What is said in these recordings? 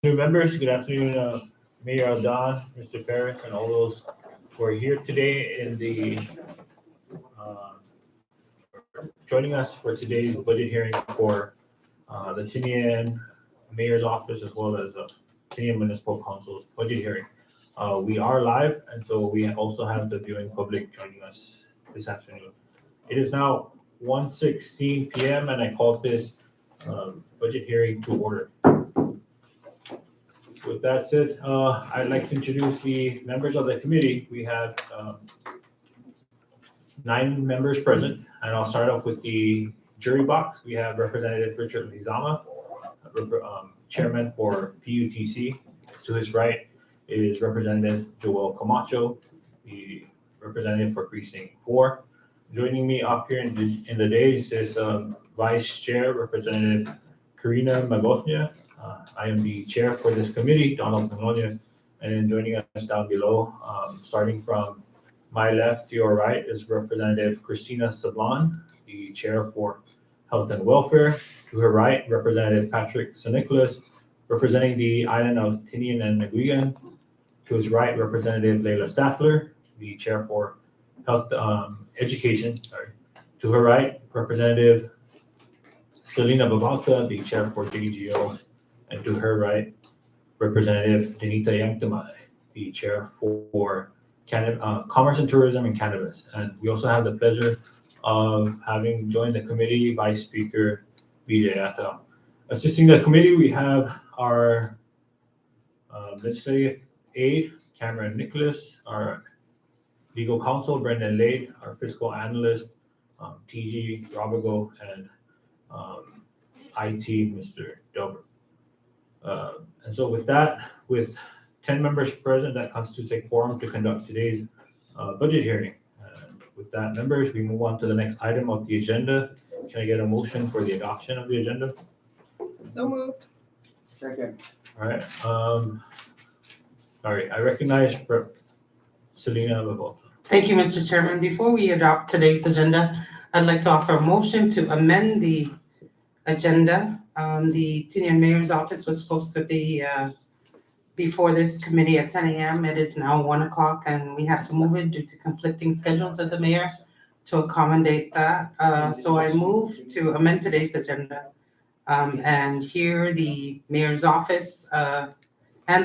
New members, good afternoon, Mayor Don, Mr. Ferris, and all those who are here today in uh, joining us for today's budget hearing for the Tinian Mayor's Office as well as Tinian Municipal Council's budget hearing. We are live, and so we also have the viewing public joining us this afternoon. It is now 1:16 p.m. and I call this budget hearing to order. With that said, I'd like to introduce the members of the committee. We have 9 members present, and I'll start off with the jury box. We have Representative Richard Lizama, Chairman for PUTC. To his right is Representative Joel Camacho, the representative for Precinct 4. Joining me up here in the days is Vice Chair Representative Karina Magosnia. I am the chair for this committee, Donald Panonia, and joining us down below, starting from my left to your right, is Representative Christina Sablan, the chair for Health and Welfare. To her right, Representative Patrick St-Nicholas, representing the island of Tinian and Aguiguan. To his right, Representative Leila Staffler, the chair for Health Education. To her right, Representative Selena Babalta, the chair for JGO. And to her right, Representative Denita Yangtamay, the chair for Commerce and Tourism and Cannabis. And we also have the pleasure of having joined the committee Vice Speaker Vijay Atal. Assisting the committee, we have our legislative aide, Cameron Nicholas, our legal counsel, Brendan Lade, our fiscal analyst, TG Robergo, and IT, Mr. Delbert. And so with that, with 10 members present, that constitutes a quorum to conduct today's budget hearing. With that, members, we move on to the next item of the agenda. Can I get a motion for the adoption of the agenda? So moved. Second. All right. All right. I recognize Selena Babal. Thank you, Mr. Chairman. Before we adopt today's agenda, I'd like to offer a motion to amend the agenda. The Tinian Mayor's Office was supposed to be before this committee at 10 a.m. It is now 1 o'clock and we have to move it due to conflicting schedules of the mayor to accommodate that. So I move to amend today's agenda and hear the Mayor's Office and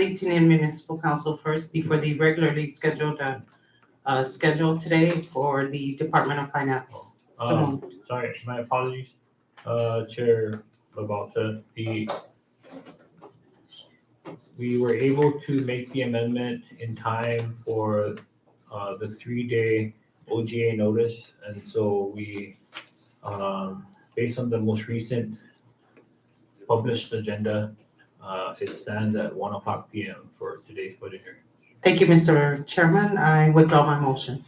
the Tinian Municipal Council first before the regularly scheduled schedule today for the Department of Finance. So moved. Sorry, my apologies, Chair Babalta. We were able to make the amendment in time for the 3-day OGA notice, and so we, based on the most recent published agenda, it stands at 1 o'clock p.m. for today's budget hearing. Thank you, Mr. Chairman. I withdraw my motion.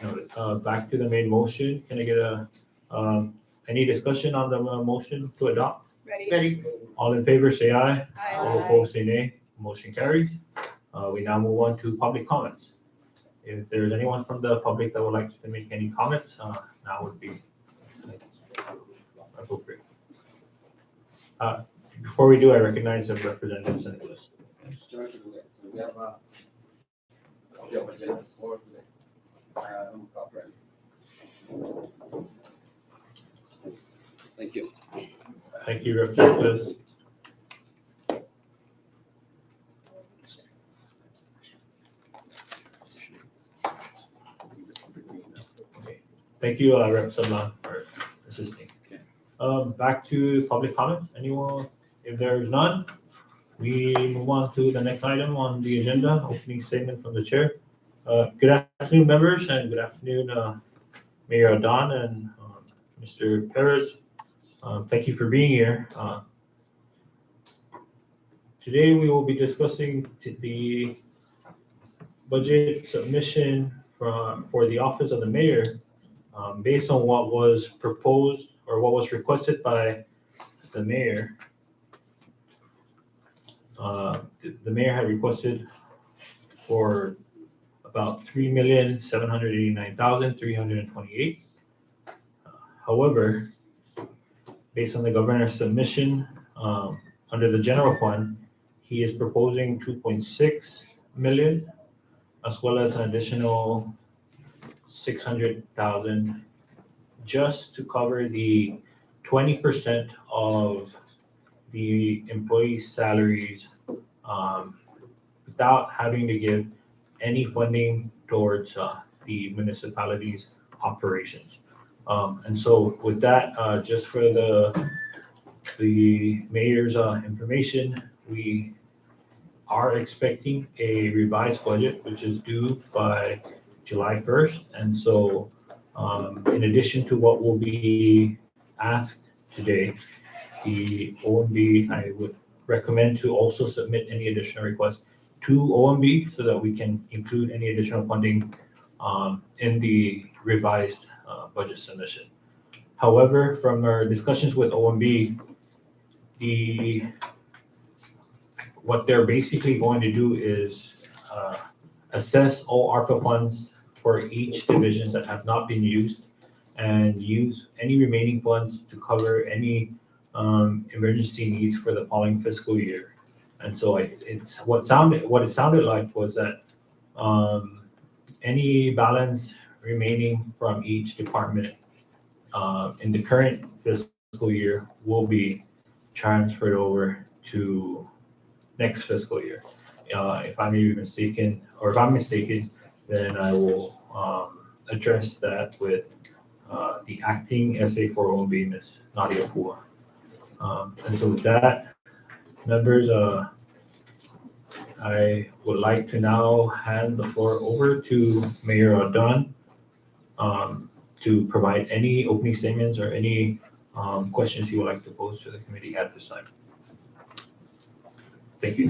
Noted. Back to the main motion. Can I get any discussion on the motion to adopt? Ready? All in favor, say aye. Aye. All opposed, say nay. Motion carried. We now move on to public comments. If there's anyone from the public that would like to make any comments, now would be appropriate. Before we do, I recognize the Representative St-Nicholas. We have a copy of agenda for the Thank you. Thank you, Representative. Okay. Thank you, Rep. Sablan, for assisting. Back to public comment. Anyone? If there's none, we move on to the next item on the agenda, opening statement from the chair. Good afternoon, members, and good afternoon, Mayor Don and Mr. Perez. Thank you for being here. Today we will be discussing the budget submission for the office of the mayor based on what was proposed or what was requested by the mayor. The mayor had requested for about $3,789,328. However, based on the governor's submission, under the general fund, he is proposing 2.6 million, as well as an additional 600,000 just to cover the 20% of the employees' salaries, without having to give any funding towards the municipality's operations. And so with that, just for the mayor's information, we are expecting a revised budget, which is due by July 1st. And so in addition to what will be asked today, the OMB, I would recommend to also submit any additional requests to OMB so that we can include any additional funding in the revised budget submission. However, from our discussions with OMB, what they're basically going to do is assess all ARPA funds for each division that have not been used and use any remaining funds to cover any emergency needs for the following fiscal year. And so it's what it sounded like was that any balance remaining from each department in the current fiscal year will be transferred over to next fiscal year. If I'm mistaken, then I will address that with the acting SA for OMB, Ms. Nadia Pua. And so with that, members, I would like to now hand the floor over to Mayor Adon to provide any opening statements or any questions he would like to pose to the committee at this time. Thank you.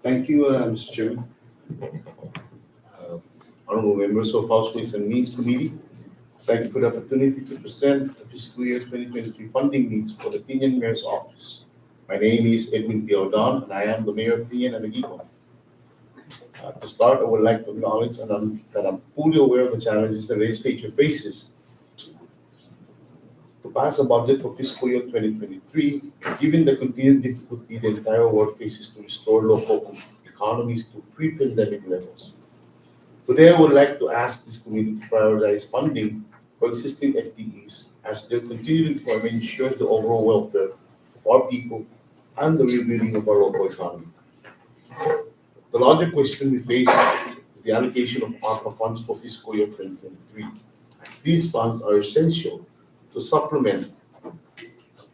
Thank you, Mr. Chairman. Honorable members of House Ways and Means Committee, thank you for the opportunity to present the fiscal year 2023 funding needs for the Tinian Mayor's Office. My name is Edwin P. Odon, and I am the Mayor of Tinian and Aguiguan. To start, I would like to acknowledge that I'm fully aware of the challenges the legislature faces to pass a budget for fiscal year 2023, given the continued difficulty the entire world faces to restore local economies to pre-pandemic levels. Today, I would like to ask this committee to prioritize funding for existing FTEs as their continued employment ensures the overall welfare of our people and the rebuilding of our local economy. The larger question we face is the allocation of ARPA funds for fiscal year 2023, as these funds are essential to supplement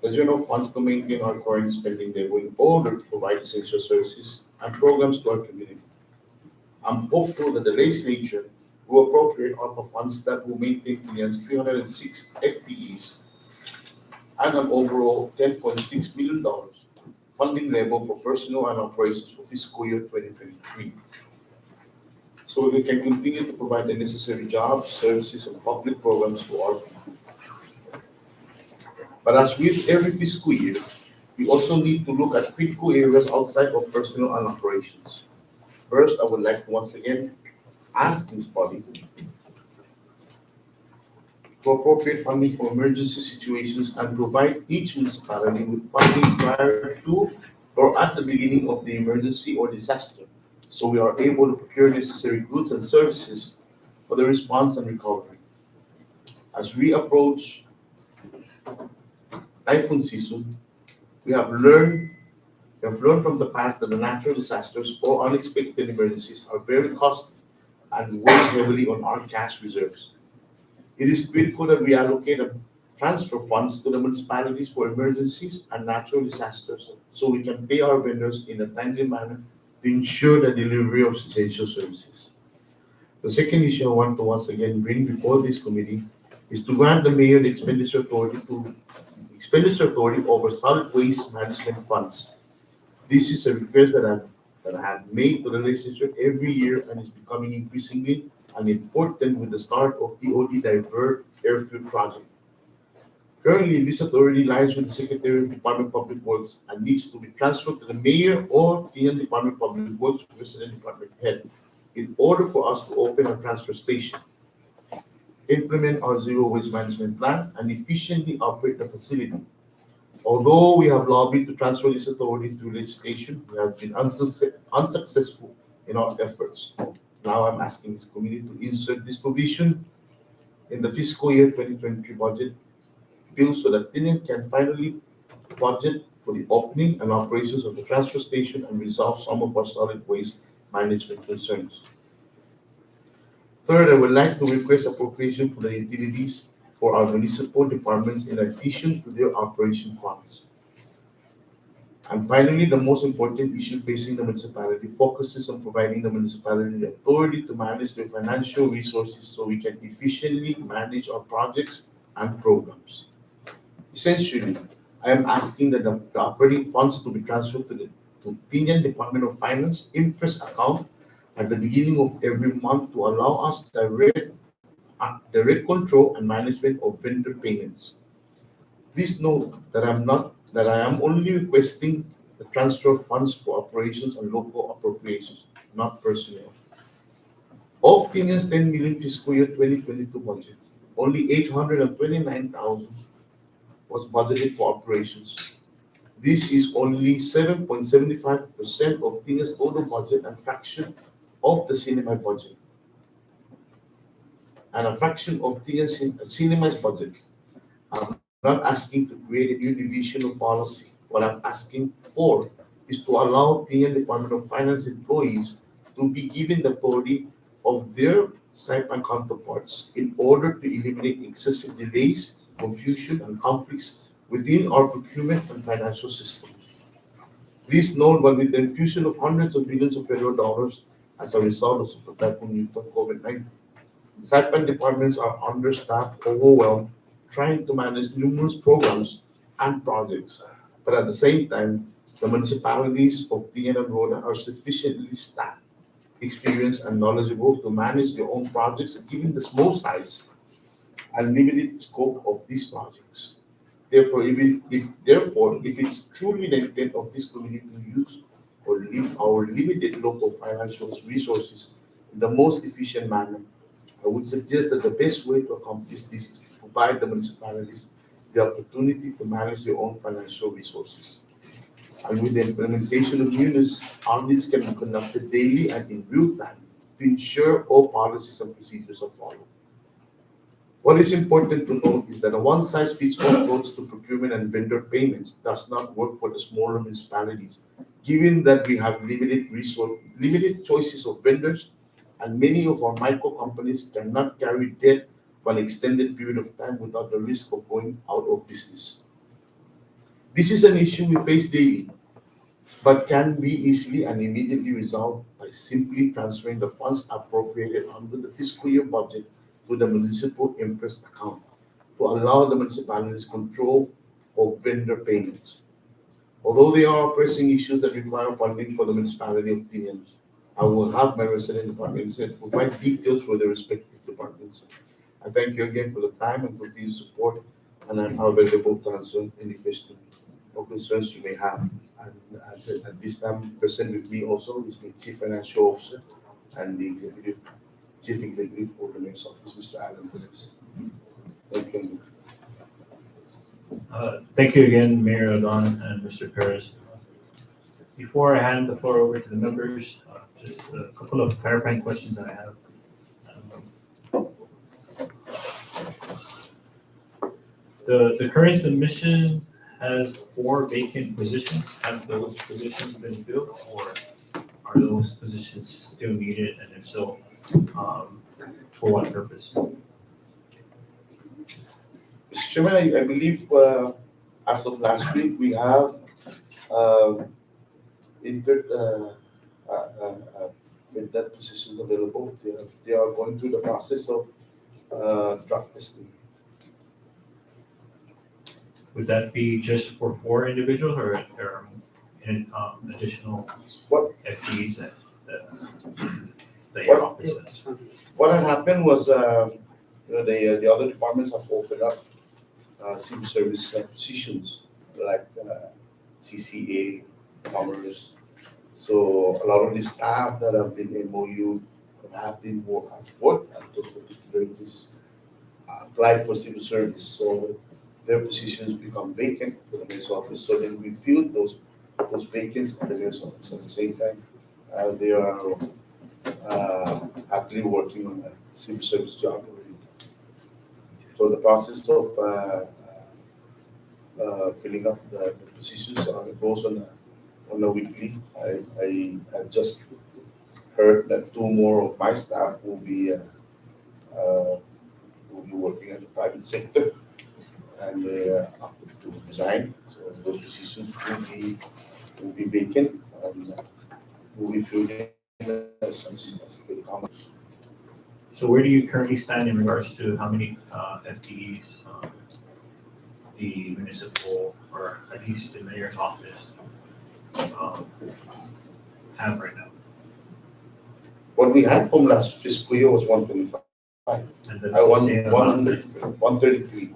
the general funds to maintain our current spending level in order to provide essential services and programs to our community. I'm hopeful that the legislature will appropriate ARPA funds that will maintain Tinian's 306 FTEs and an overall $10.6 million funding level for personnel and operations for fiscal year 2023. So we can continue to provide the necessary jobs, services, and public programs for our people. But as with every fiscal year, we also need to look at critical areas outside of personnel and operations. First, I would like to once again ask this body to appropriate funding for emergency situations and provide each municipality with funding prior to or at the beginning of the emergency or disaster, so we are able to procure necessary goods and services for the response and recovery. As we approach typhoon season, we have learned from the past that the natural disasters or unexpected emergencies are very costly and weigh heavily on our cash reserves. It is critical that we allocate and transfer funds to the municipalities for emergencies and natural disasters so we can pay our vendors in a timely manner to ensure the delivery of essential services. The second issue I want to once again bring before this committee is to grant the mayor the expenditure authority over solid waste management funds. This is a request that I have made to the legislature every year and is becoming increasingly important with the start of the OD Divert Airfield project. Currently, this authority lies with the Secretary of Department of Public Works and needs to be transferred to the mayor or the Department of Public Works resident department head in order for us to open a transfer station. implement our zero waste management plan, and efficiently operate the facility. Although we have lobbied to transfer this authority through legislation, we have been unsuccessful in our efforts. Now I'm asking this committee to insert this provision in the fiscal year 2023 budget bill so that Tinian can finally budget for the opening and operations of the transfer station and resolve some of our solid waste management concerns. Third, I would like to request appropriation for the utilities for our municipal departments in addition to their operation funds. And finally, the most important issue facing the municipality focuses on providing the municipality the authority to manage their financial resources so we can efficiently manage our projects and programs. Essentially, I am asking that the operating funds to be transferred to the Tinian Department of Finance interest account at the beginning of every month to allow us direct control and management of vendor payments. Please note that I am only requesting the transfer of funds for operations and local appropriations, not personnel. Of Tinian's 10 million fiscal year 2022 budget, only 829,000 was budgeted for operations. This is only 7.75% of Tinian's total budget and fraction of the cinema budget. And a fraction of Cinema's budget. I'm not asking to create a new division of policy. What I'm asking for is to allow Tinian Department of Finance employees to be given the authority of their Saipan counterparts in order to eliminate excessive delays, confusion, and conflicts within our procurement and financial system. Please note that with the infusion of hundreds of millions of federal dollars as a result of Super Typhoon Newton COVID-19, Saipan departments are understaffed, overwhelmed, trying to manage numerous programs and projects. But at the same time, the municipalities of Tinian and Rhoda are sufficiently staffed, experienced, and knowledgeable to manage their own projects given the small size and limited scope of these projects. Therefore, if it's truly the intent of this committee to use our limited local financial resources in the most efficient manner, I would suggest that the best way to accomplish this is to provide the municipalities the opportunity to manage their own financial resources. And with the implementation of Munis, audits can be conducted daily and in real time to ensure all policies and procedures are followed. What is important to note is that a one-size-fits-all approach to procurement and vendor payments does not work for the smaller municipalities, given that we have limited choices of vendors, and many of our micro companies cannot carry debt for an extended period of time without the risk of going out of business. This is an issue we face daily, but can be easily and immediately resolved by simply transferring the funds appropriated under the fiscal year budget to the municipal interest account to allow the municipalities control of vendor payments. Although there are pressing issues that require funding for the municipality of Tinian, I will have my resident departments provide details for the respective departments. I thank you again for the time and continued support, and I'm available to answer any questions or concerns you may have. And at this time, present with me also is the Chief Financial Officer and the Chief Executive for the next office, Mr. Alan Phillips. Thank you. Thank you again, Mayor Adon and Mr. Perez. Before I hand the floor over to the members, just a couple of clarifying questions that I have. The current submission has 4 vacant positions. Have those positions been filled, or are those positions still needed? And if so, for what purpose? Mr. Chairman, I believe as of last week, we have entered with that positions available. They are going through the process of drug testing. Would that be just for 4 individuals, or are there additional FTEs that your office has? What had happened was, the other departments have opened up civil service positions like CCA, Commerce. So a lot of the staff that have been MOU have worked at those particular agencies applied for civil service, so their positions become vacant for the mayor's office. So then we filled those vacancies at the mayor's office. At the same time, they are actively working on a civil service job already. So the process of filling up the positions goes on a weekly. I just heard that two more of my staff will be working in the private sector, and they opted to resign. So those positions will be vacant and will be filled in as they come. So where do you currently stand in regards to how many FTEs the municipal, or at least the mayor's office, have right now? What we had from last fiscal year was 125. And that's I the won same amount that- 133.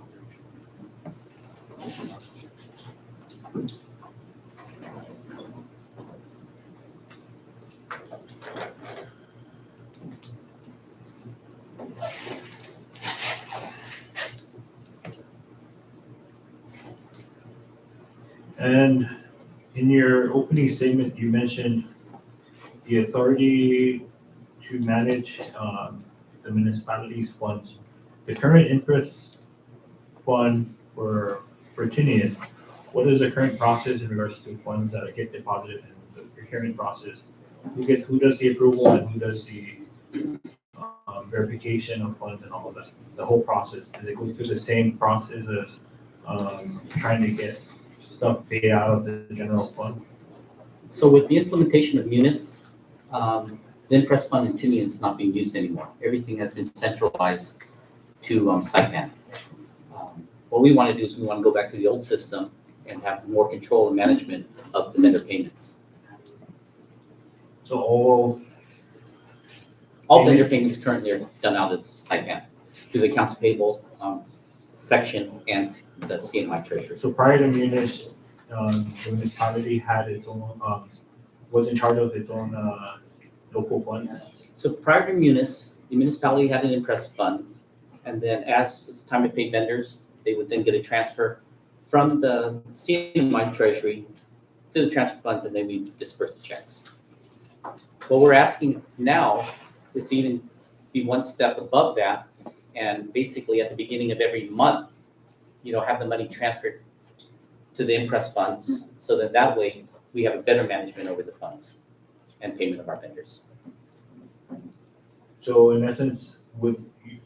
And in your opening statement, you mentioned the authority to manage the municipality's funds. The current interest fund for Tinian, what is the current process in regards to funds that get deposited and the procurement process? Who does the approval and who does the verification of funds and all of that? The whole process, does it go through the same process as trying to get stuff paid out of the general fund? So with the implementation of Munis, the Impress Fund in Tinian is not being used anymore. Everything has been centralized to Saipan. What we want to do is we want to go back to the old system and have more control and management of the vendor payments. So all All vendor payments currently are done out of Saipan through the accounts payable section and the CNY treasury. So prior to Munis, the municipality had its own, was in charge of its own local fund. So prior to Munis, the municipality had an Impress Fund, and then as it's time to pay vendors, they would then get a transfer from the CNY treasury to the transfer funds, and then we disperse the checks. What we're asking now is to even be one step above that, and basically at the beginning of every month, have the money transferred to the Impress funds, so that way we have a better management over the funds and payment of our vendors. So in essence,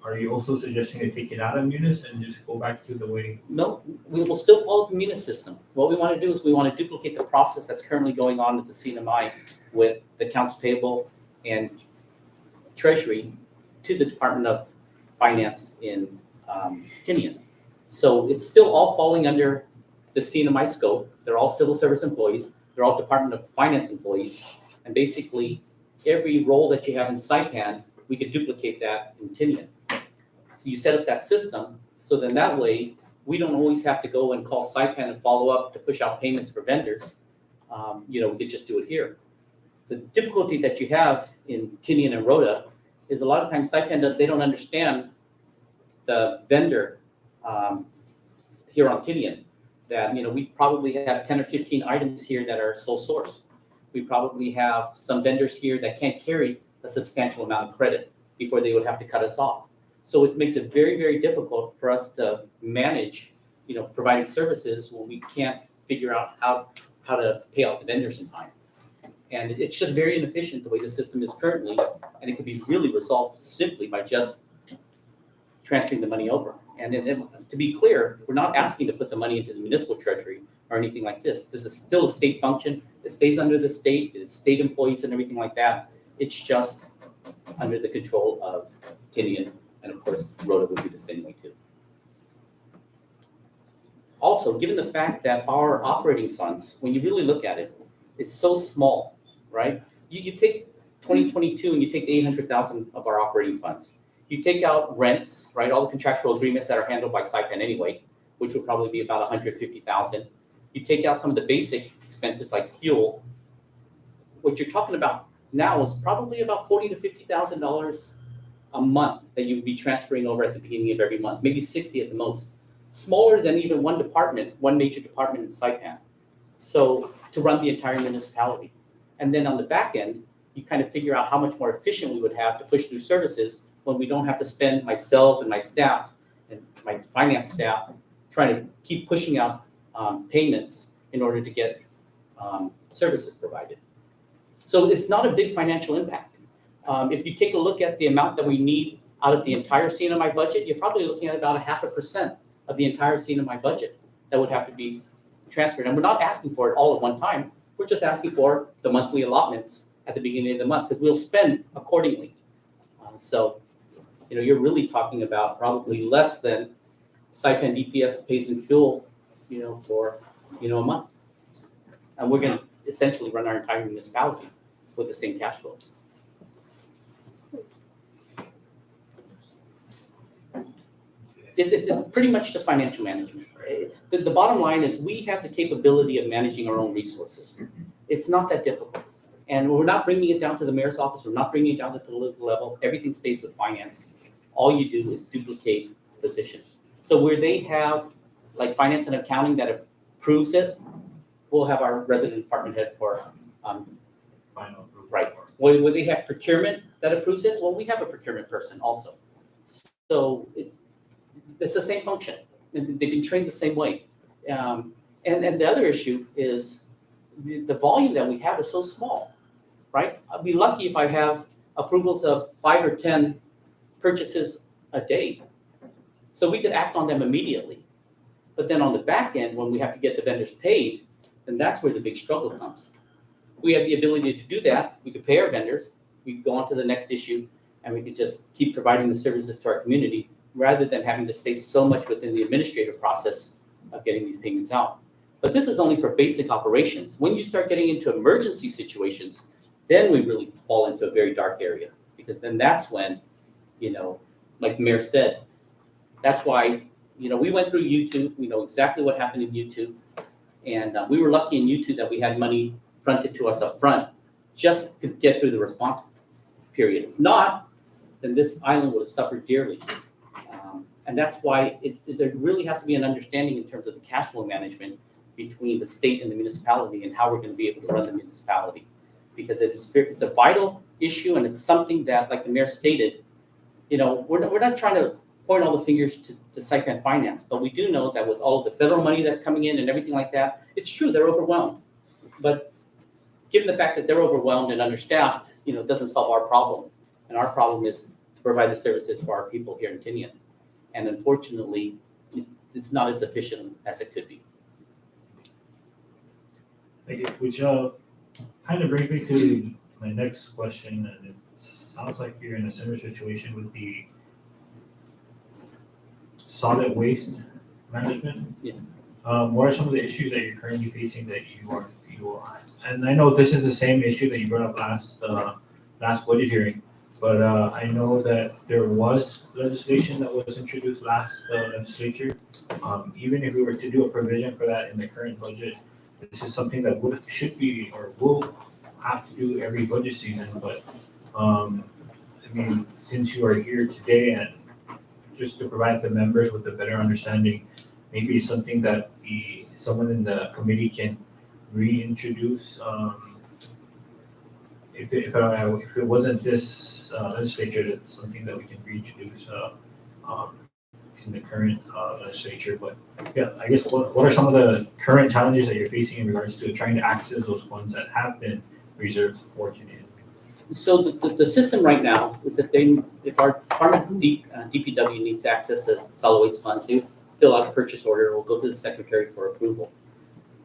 are you also suggesting to take it out of Munis and just go back to the way? No, we will still follow the Munis system. What we want to do is we want to duplicate the process that's currently going on at the CNMI with the accounts payable and treasury to the Department of Finance in Tinian. So it's still all falling under the CNMI scope. They're all civil service employees. They're all Department of Finance employees. And basically, every role that you have in Saipan, we could duplicate that in Tinian. So you set up that system, so then that way, we don't always have to go and call Saipan and follow up to push out payments for vendors. We could just do it here. The difficulty that you have in Tinian and Rhoda is a lot of times Saipan, they don't understand the vendor here on Tinian. That, we probably have 10 or 15 items here that are sole source. We probably have some vendors here that can't carry a substantial amount of credit before they would have to cut us off. So it makes it very, very difficult for us to manage, providing services when we can't figure out how to pay out the vendors in time. And it's just very inefficient the way the system is currently, and it can be really resolved simply by just transferring the money over. And then, to be clear, we're not asking to put the money into the municipal treasury or anything like this. This is still a state function. It stays under the state, it's state employees and everything like that. It's just under the control of Tinian, and of course, Rhoda would be the same way too. Also, given the fact that our operating funds, when you really look at it, is so small, right? You take 2022 and you take the 800,000 of our operating funds. You take out rents, right? All the contractual agreements that are handled by Saipan anyway, which would probably be about 150,000. You take out some of the basic expenses like fuel. What you're talking about now is probably about $40,000 to $50,000 a month that you would be transferring over at the beginning of every month, maybe 60 at the most. Smaller than even one department, one major department in Saipan. So to run the entire municipality. And then on the back end, you kind of figure out how much more efficient we would have to push through services when we don't have to spend myself and my staff and my finance staff trying to keep pushing out payments in order to get services provided. So it's not a big financial impact. If you take a look at the amount that we need out of the entire CNMI budget, you're probably looking at about 0.5% of the entire CNMI budget that would have to be transferred. And we're not asking for it all at one time. We're just asking for the monthly allotments at the beginning of the month because we'll spend accordingly. So, you're really talking about probably less than Saipan DPS pays in fuel, for, a month. And we're going to essentially run our entire municipality with the same cash flow. It's pretty much just financial management. The bottom line is we have the capability of managing our own resources. It's not that difficult. And we're not bringing it down to the mayor's office. We're not bringing it down to the political level. Everything stays with finance. All you do is duplicate the position. So where they have like finance and accounting that approves it, we'll have our resident department head for Final approval. Right. Where they have procurement that approves it, well, we have a procurement person also. So it's the same function. They've been trained the same way. And the other issue is the volume that we have is so small, right? I'd be lucky if I have approvals of 5 or 10 purchases a day. So we could act on them immediately. But then on the back end, when we have to get the vendors paid, then that's where the big struggle comes. We have the ability to do that. We could pay our vendors. We could go on to the next issue, and we could just keep providing the services to our community rather than having to stay so much within the administrative process of getting these payments out. But this is only for basic operations. When you start getting into emergency situations, then we really fall into a very dark area, because then that's when, like the mayor said, that's why, we went through YouTube. We know exactly what happened in YouTube. And we were lucky in YouTube that we had money fronted to us up front just to get through the response period. If not, then this island would have suffered dearly. And that's why there really has to be an understanding in terms of the cash flow management between the state and the municipality and how we're going to be able to run the municipality. Because it's a vital issue, and it's something that, like the mayor stated, we're not trying to point all the fingers to Saipan Finance, but we do know that with all of the federal money that's coming in and everything like that, it's true, they're overwhelmed. But given the fact that they're overwhelmed and understaffed, it doesn't solve our problem. And our problem is to provide the services for our people here in Tinian. And unfortunately, it's not as efficient as it could be. Thank you. Which kind of brings me to my next question, and it sounds like you're in a similar situation with the solid waste management. Yeah. What are some of the issues that you're currently facing that you are, and I know this is the same issue that you brought up last budget hearing, but I know that there was legislation that was introduced last legislature. Even if we were to do a provision for that in the current budget, this is something that should be or will have to do every budget season. But since you are here today, and just to provide the members with a better understanding, maybe it's something that someone in the committee can reintroduce. If it wasn't this legislature, that's something that we can reintroduce in the current legislature. But yeah, I guess what are some of the current challenges that you're facing in regards to trying to access those funds that have been reserved for Tinian? So the system right now is that if our department DPW needs to access the solid waste funds, they fill out a purchase order, we'll go to the secretary for approval.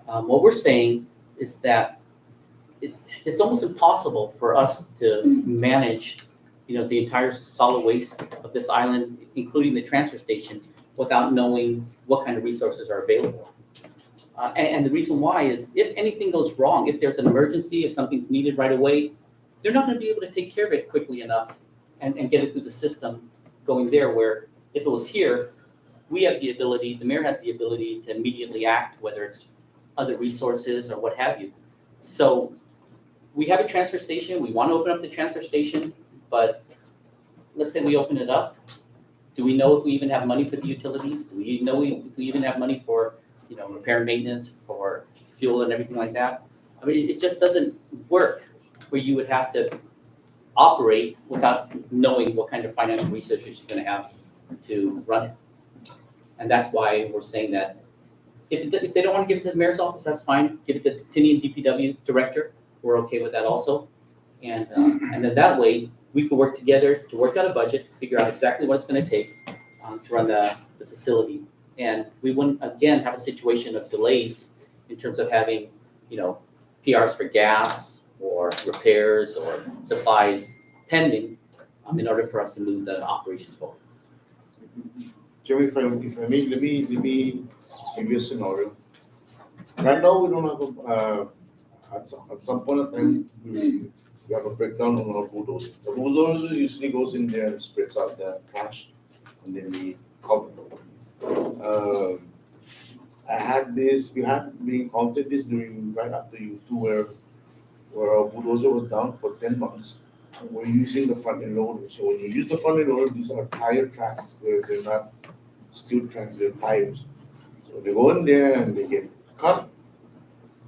What we're saying is that it's almost impossible for us to manage, the entire solid waste of this island, including the transfer station, without knowing what kind of resources are available. And the reason why is if anything goes wrong, if there's an emergency, if something's needed right away, they're not going to be able to take care of it quickly enough and get it through the system going there, where if it was here, we have the ability, the mayor has the ability to immediately act, whether it's other resources or what have you. So we have a transfer station. We want to open up the transfer station, but let's say we open it up, do we know if we even have money for the utilities? Do we know if we even have money for, repair and maintenance, for fuel and everything like that? I mean, it just doesn't work where you would have to operate without knowing what kind of financial resources you're gonna have to run it. And that's why we're saying that if they don't wanna give it to the mayor's office, that's fine, give it to the Tinian DPW director, we're okay with that also. And then that way, we could work together to work out a budget, figure out exactly what it's gonna take to run the facility. And we wouldn't, again, have a situation of delays in terms of having, PRs for gas or repairs or supplies pending in order for us to move the operations forward. Jerry, if I may, let me give you a scenario. Right now, we don't have at some point in time, we have a breakdown on our bulldozer. The bulldozer usually goes in there and spreads out the trash, and then we cover it. We had been encountered this during right after U2 where our bulldozer was down for 10 months. And we're using the front end loader. So when you use the front end loader, these are tire tracks. They're not steel tracks, they're tires. So they go in there and they get cut.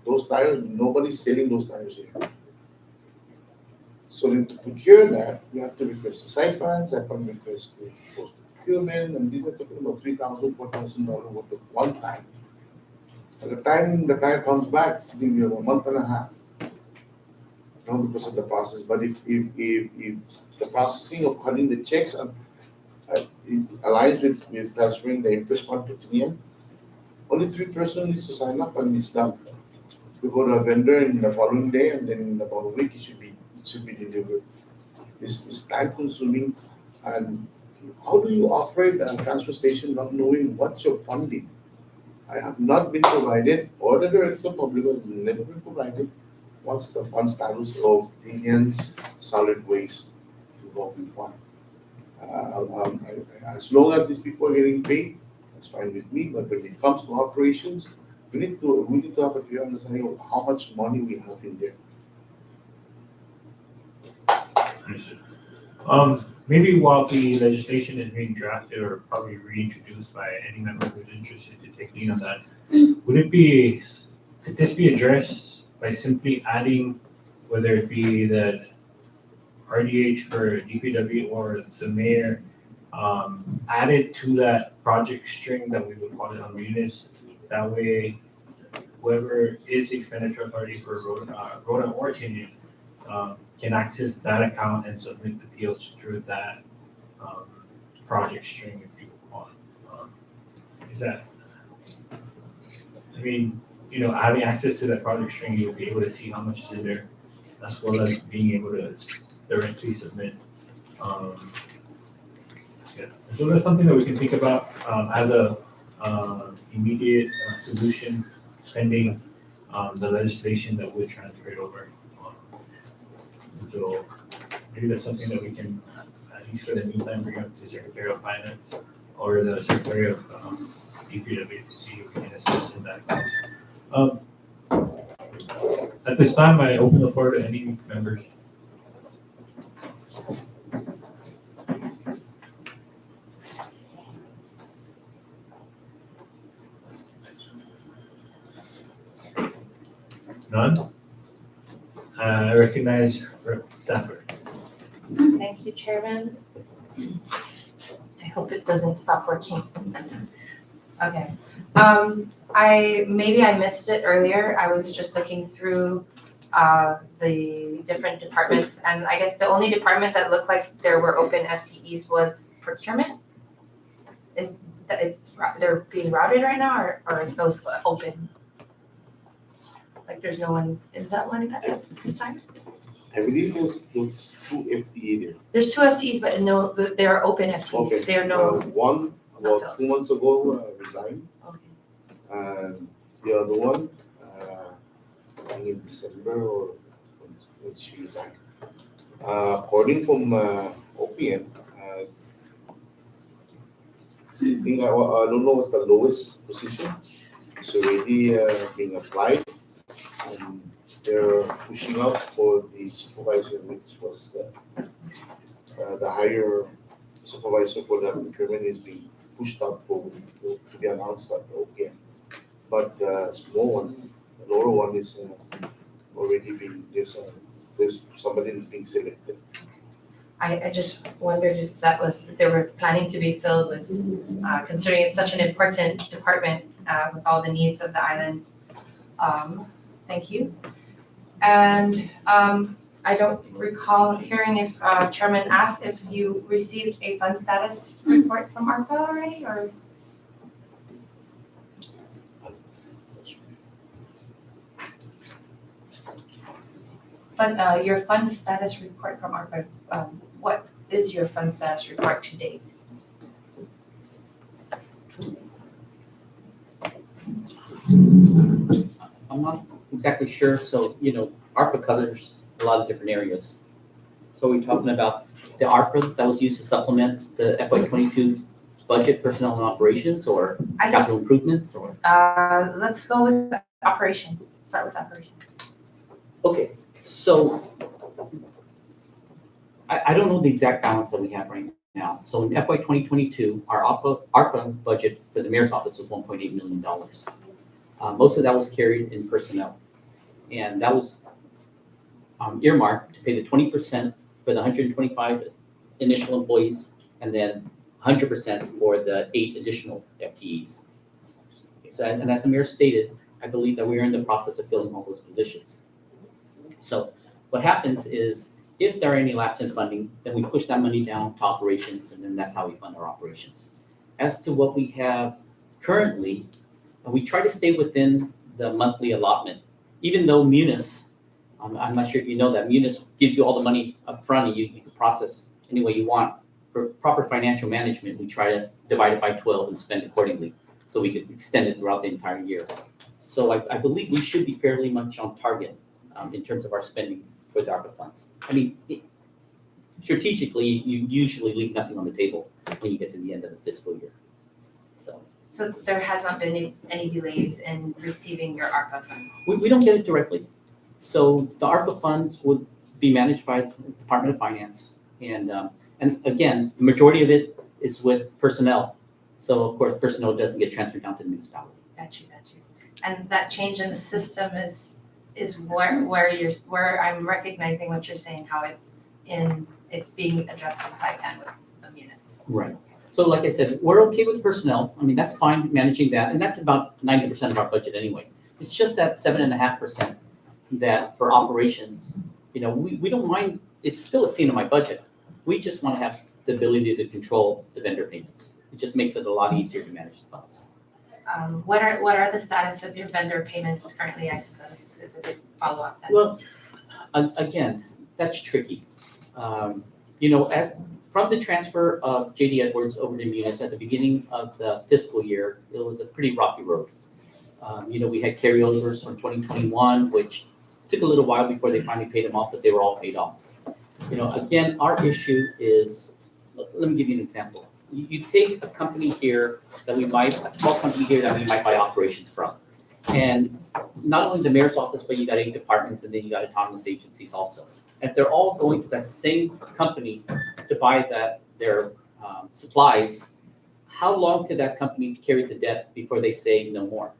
Those tires, nobody's selling those tires here. So then to procure that, you have to request a site plan request to post procurement, and these are talking about $3,000, $4,000 worth of one time. By the time the tire comes back, it's giving you a month and a half. Not because of the process, but if the processing of cutting the checks it aligns with transferring the interest fund to Tinian, only 3 persons needs to sign up and it's done. We go to a vendor in the following day, and then in about a week it should be delivered. It's time consuming, and how do you operate a transfer station not knowing what you're funding? I have not been provided, or the director of public has never been provided, what's the fund status of Tinian's solid waste revolving fund. As long as these people are getting paid, that's fine with me, but when it comes to operations, we need to have a clear understanding of how much money we have in there. Understood. Maybe while the legislation is being drafted or probably reintroduced by any member who's interested to take lead on that, could this be addressed by simply adding, whether it be the RDH for DPW or the mayor, added to that project string that we would call it on munis? That way, whoever is expenditure authority for Rhoda or Tinian can access that account and submit the POs through that project string, if you want. Is that, I mean, having access to that project string, you'll be able to see how much is in there, as well as being able to directly submit. Yeah, so that's something that we can think about as a immediate solution pending the legislation that would transfer it over. So maybe that's something that we can, at least for the meantime, bring up to the Secretary of Finance or the Secretary of DPW to see if we can assist in that. At this time, I open the floor to any members. None? I recognize Rep. Stafford. Thank you, Chairman. I hope it doesn't stop working. Okay. Maybe I missed it earlier. I was just looking through the different departments, and I guess the only department that looked like there were open FTEs was procurement. They're being routed right now, or is those open? Like there's no one, is that one at this time? I believe those 2 FTE there. There's 2 FTEs, but no, they are open FTEs. Okay. They're no. One about 2 months ago resigned, Okay. and the other one, I think in December or when she resigned. According from OPM, I think I don't know what's the lowest position. It's already being applied, and they're pushing out for the supervisor, which was the higher supervisor for the procurement is being pushed out to be announced at OPM. But small one, the lower one is already being, there's somebody who's being selected. I just wondered if they were planning to be filled with, considering it's such an important department, with all the needs of the island. Thank you. And, I don't recall hearing if, Chairman asked if you received a fund status report from ARPA already, or? Your fund status report from ARPA, what is your fund status report to date? I'm not exactly sure, so, ARPA covers a lot of different areas. So we're talking about the ARPA that was used to supplement the FY '22 budget, personnel and operations, or I capital guess, improvements, or? let's go with operations, start with operations. Okay, so I don't know the exact balance that we have right now. So in FY 2022, our ARPA budget for the mayor's office was $1.8 million. Most of that was carried in personnel. And that was earmarked to pay the 20% for the 125 initial employees, and then 100% for the 8 additional FTEs. So, and as the mayor stated, I believe that we are in the process of filling all those positions. So what happens is, if there are any lapse in funding, then we push that money down to operations, and then that's how we fund our operations. As to what we have currently, we try to stay within the monthly allotment, even though Munis, I'm not sure if you know that, Munis gives you all the money up front and you can process any way you want. For proper financial management, we try to divide it by 12 and spend accordingly, so we could extend it throughout the entire year. So I believe we should be fairly much on target in terms of our spending for the ARPA funds. I mean, strategically, you usually leave nothing on the table when you get to the end of the fiscal year. So there has not been any delays in receiving your ARPA funds? We don't get it directly. So the ARPA funds would be managed by the Department of Finance. And again, the majority of it is with personnel. So of course, personnel doesn't get transferred down to the municipality. Got you. And that change in the system is where I'm recognizing what you're saying, how it's being addressed in Saipan with the units. Right. So like I said, we're okay with personnel. I mean, that's fine managing that. And that's about 90% of our budget anyway. It's just that 7.5% that for operations, we don't mind. It's still a scene of my budget. We just want to have the ability to control the vendor payments. It just makes it a lot easier to manage the funds. What are the status of your vendor payments currently, I suppose, is a good follow-up then? Well, again, that's tricky. As from the transfer of JD Edwards over to Munis at the beginning of the fiscal year, it was a pretty rocky road. We had carryovers from 2021, which took a little while before they finally paid them off, but they were all paid off. Again, our issue is, let me give you an example. You take a company here a small company here that we might buy operations from. And not only the mayor's office, but you got 8 departments, and then you got autonomous agencies also. And if they're all going to that same company to buy their supplies, how long could that company carry the debt before they say no more,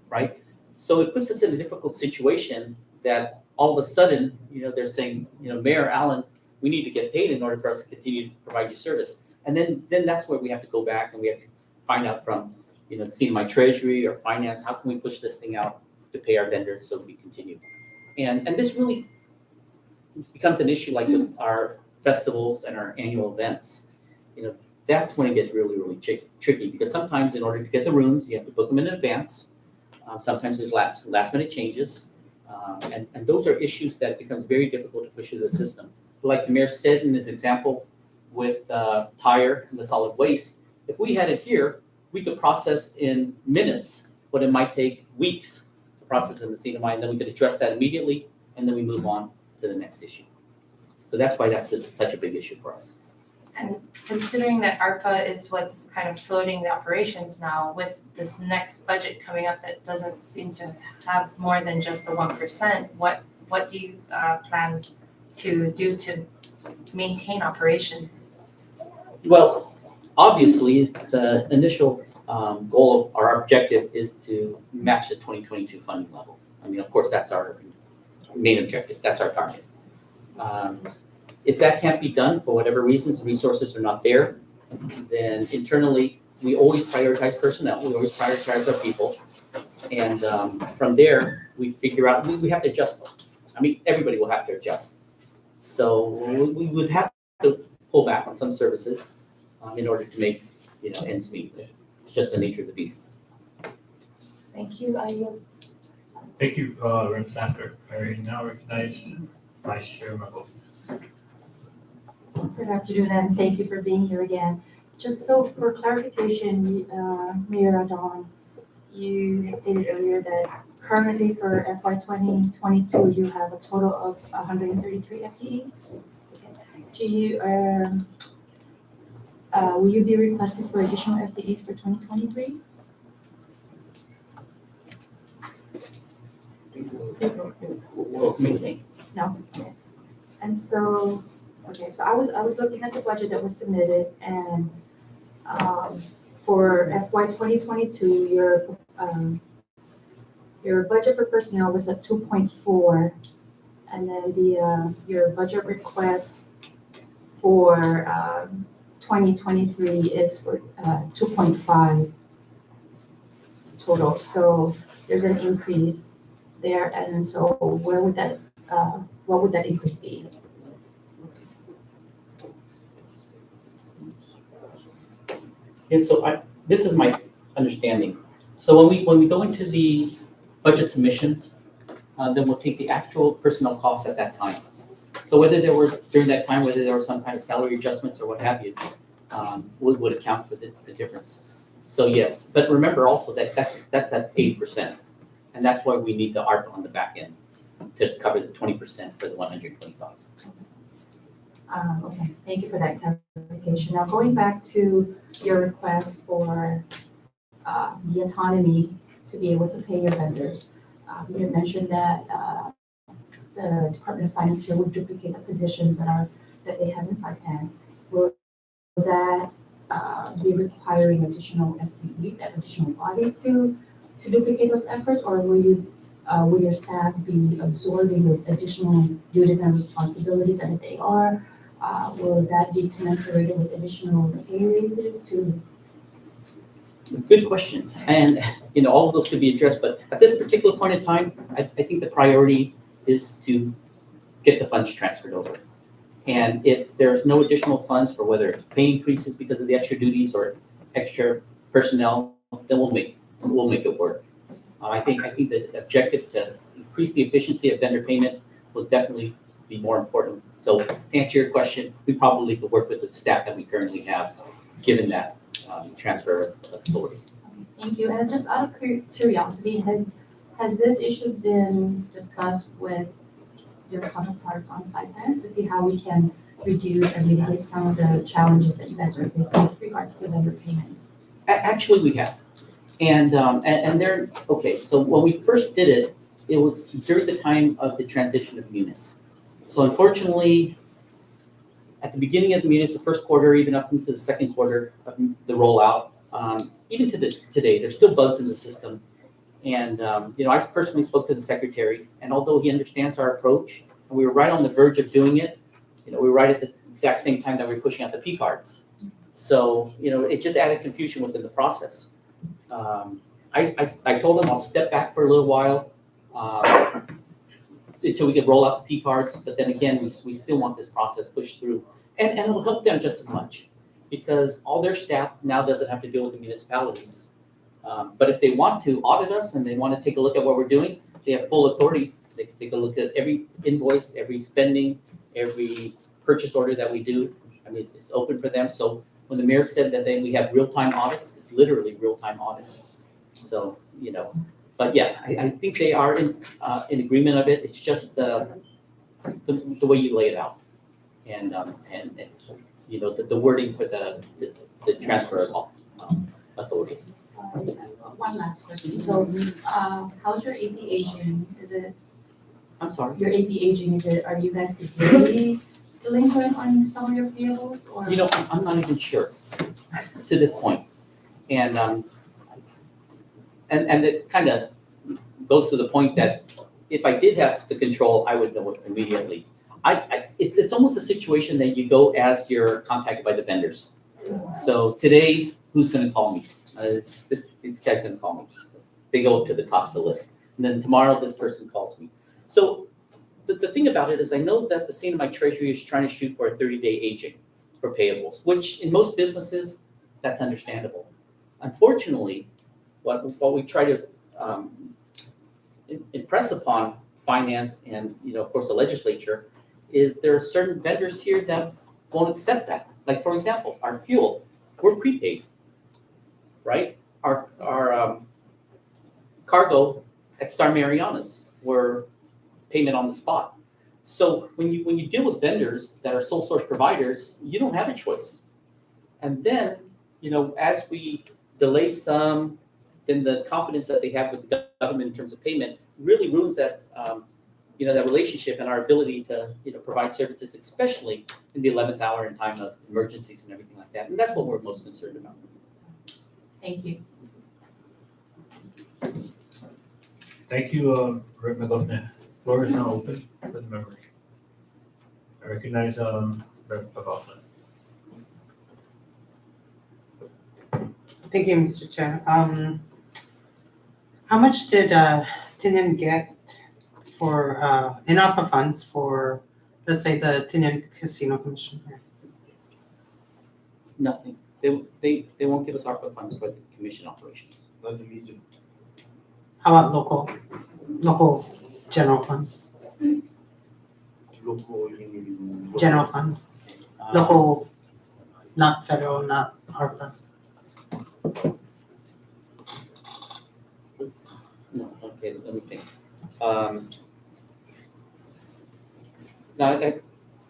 right? So it puts us in a difficult situation that all of a sudden, they're saying, Mayor Allen, we need to get paid in order for us to continue to provide you service. And then that's where we have to go back and we have to find out from, my treasury or finance, how can we push this thing out to pay our vendors so we continue? And this really becomes an issue like with our festivals and our annual events. That's when it gets really, really tricky because sometimes in order to get the rooms, you have to book them in advance. Sometimes there's last minute changes. And those are issues that becomes very difficult to push through the system. Like the mayor said in his example with tire and the solid waste, if we had it here, we could process in minutes what it might take weeks to process in the CNMI, and then we could address that immediately, and then we move on to the next issue. So that's why that's just such a big issue for us. And considering that ARPA is what's kind of floating the operations now, with this next budget coming up that doesn't seem to have more than just the 1%, what do you plan to do to maintain operations? Well, obviously, the initial goal of our objective is to match the 2022 funding level. I mean, of course, that's our main objective, that's our target. If that can't be done for whatever reasons, the resources are not there, then internally, we always prioritize personnel, we always prioritize our people. And from there, we figure out, we have to adjust. I mean, everybody will have to adjust. So we would have to pull back on some services in order to make, ends meet. It's just the nature of the beast. Thank you. I yield. Thank you, Representative. I now recognize Vice Chair Mako. Good afternoon, and thank you for being here again. Just so for clarification, Mayor Adon, you stated earlier that currently for FY 2022, you have a total of 133 FTEs. Do you, will you be requesting for additional FTEs for 2023? No? Okay. And so, so I was looking at the budget that was submitted, and for FY 2022, your budget for personnel was at 2.4, and then your budget request for 2023 is for 2.5 total. So there's an increase there, and so where would that what would that increase be? And so this is my understanding. So when we go into the budget submissions, then we'll take the actual personnel costs at that time. So whether there were, during that time, whether there were some kind of salary adjustments or what have you, would account for the difference. So yes, but remember also that that's at 80%. And that's why we need the ARP on the back end to cover the 20% for the 125. Okay, thank you for that clarification. Now going back to your request for the autonomy to be able to pay your vendors. You had mentioned that the Department of Finance here would duplicate the positions that they have in Saipan. Will that be requiring additional FTEs and additional bodies to duplicate those efforts, or will your staff be absorbing those additional duties and responsibilities? And if they are, will that be commensurated with additional pay raises to? Good questions, and all of those could be addressed, but at this particular point in time, I think the priority is to get the funds transferred over. And if there's no additional funds for whether it's pay increases because of the extra duties or extra personnel, then we'll make it work. I think the objective to increase the efficiency of vendor payment will definitely be more important. So to answer your question, we probably could work with the staff that we currently have, given that transfer of authority. Thank you. And just out of curiosity, has this issue been discussed with your counterparts on Saipan to see how we can reduce and mitigate some of the challenges that you guys are facing with regards to vendor payments? Actually, we have. And they're, okay, so when we first did it, it was during the time of the transition of Munis. So unfortunately, at the beginning of the Munis, the first quarter, even up into the second quarter of the rollout, even to today, there's still bugs in the system. And, I personally spoke to the secretary, and although he understands our approach, and we were right on the verge of doing it, we were right at the exact same time that we were pushing out the P cards. So, it just added confusion within the process. I told him I'll step back for a little while until we can roll out the P cards, but then again, we still want this process pushed through. And it'll help them just as much, because all their staff now doesn't have to deal with the municipalities. But if they want to audit us and they want to take a look at what we're doing, they have full authority. They can take a look at every invoice, every spending, every purchase order that we do. I mean, it's open for them. So when the mayor said that we have real-time audits, it's literally real-time audits. So, but yeah, I think they are in agreement of it. It's just the way you lay it out. And the wording for the transfer of authority. One last question. So, how's your AP aging? Is it? I'm sorry. Your AP aging, are you guys severely delinquent on some of your payables or? You know, I'm not even sure to this point. And it kind of goes to the point that if I did have the control, I would know it immediately. It's almost a situation that you go as you're contacted by the vendors. So today, who's gonna call me? This guy's gonna call me. They go up to the top of the list. And then tomorrow, this person calls me. So the thing about it is I know that the CNMI Treasury is trying to shoot for a 30-day aging for payables, which in most businesses, that's understandable. Unfortunately, what we try to impress upon finance and, of course, the legislature is there are certain vendors here that won't accept that. Like, for example, our fuel, we're prepaid, right? Our cargo at Star Marianas, we're payment on the spot. So when you deal with vendors that are sole source providers, you don't have a choice. And then, as we delay some, then the confidence that they have with the government in terms of payment really ruins that, that relationship and our ability to, provide services, especially in the 11th hour in time of emergencies and everything like that. And that's what we're most concerned about. Thank you. Thank you, Rep. McGuffin. Floor is now open for the members. I recognize, Rep. McGuffin. Thank you, Mr. Chair. How much did Tinian get for in ARPA funds for, let's say, the Tinian Casino Commission here? Nothing. They won't give us ARPA funds for the commission operations. Not the region. How about local general funds? Local, General funds, local, not federal, not ARPA. No, okay, let me think. Now,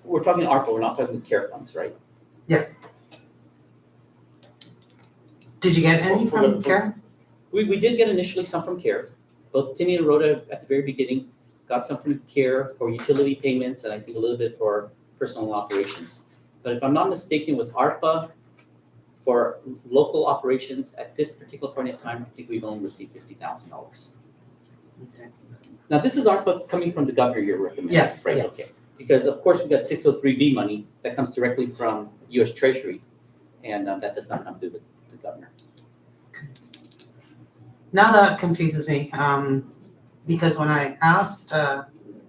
we're talking ARPA, we're not talking care funds, right? Yes. Did you get any For from the- CARE? We did get initially some from CARE. Both Tinian and Rhoda at the very beginning got some from CARE for utility payments and I think a little bit for personal operations. But if I'm not mistaken, with ARPA, for local operations at this particular point in time, I think we've only received $50,000. Okay. Now, this is ARPA coming from the governor you're recommending, Yes, right? Okay. yes. Because of course, we got 603B money that comes directly from US Treasury and that does not come through the governor. Now that confuses me, because when I asked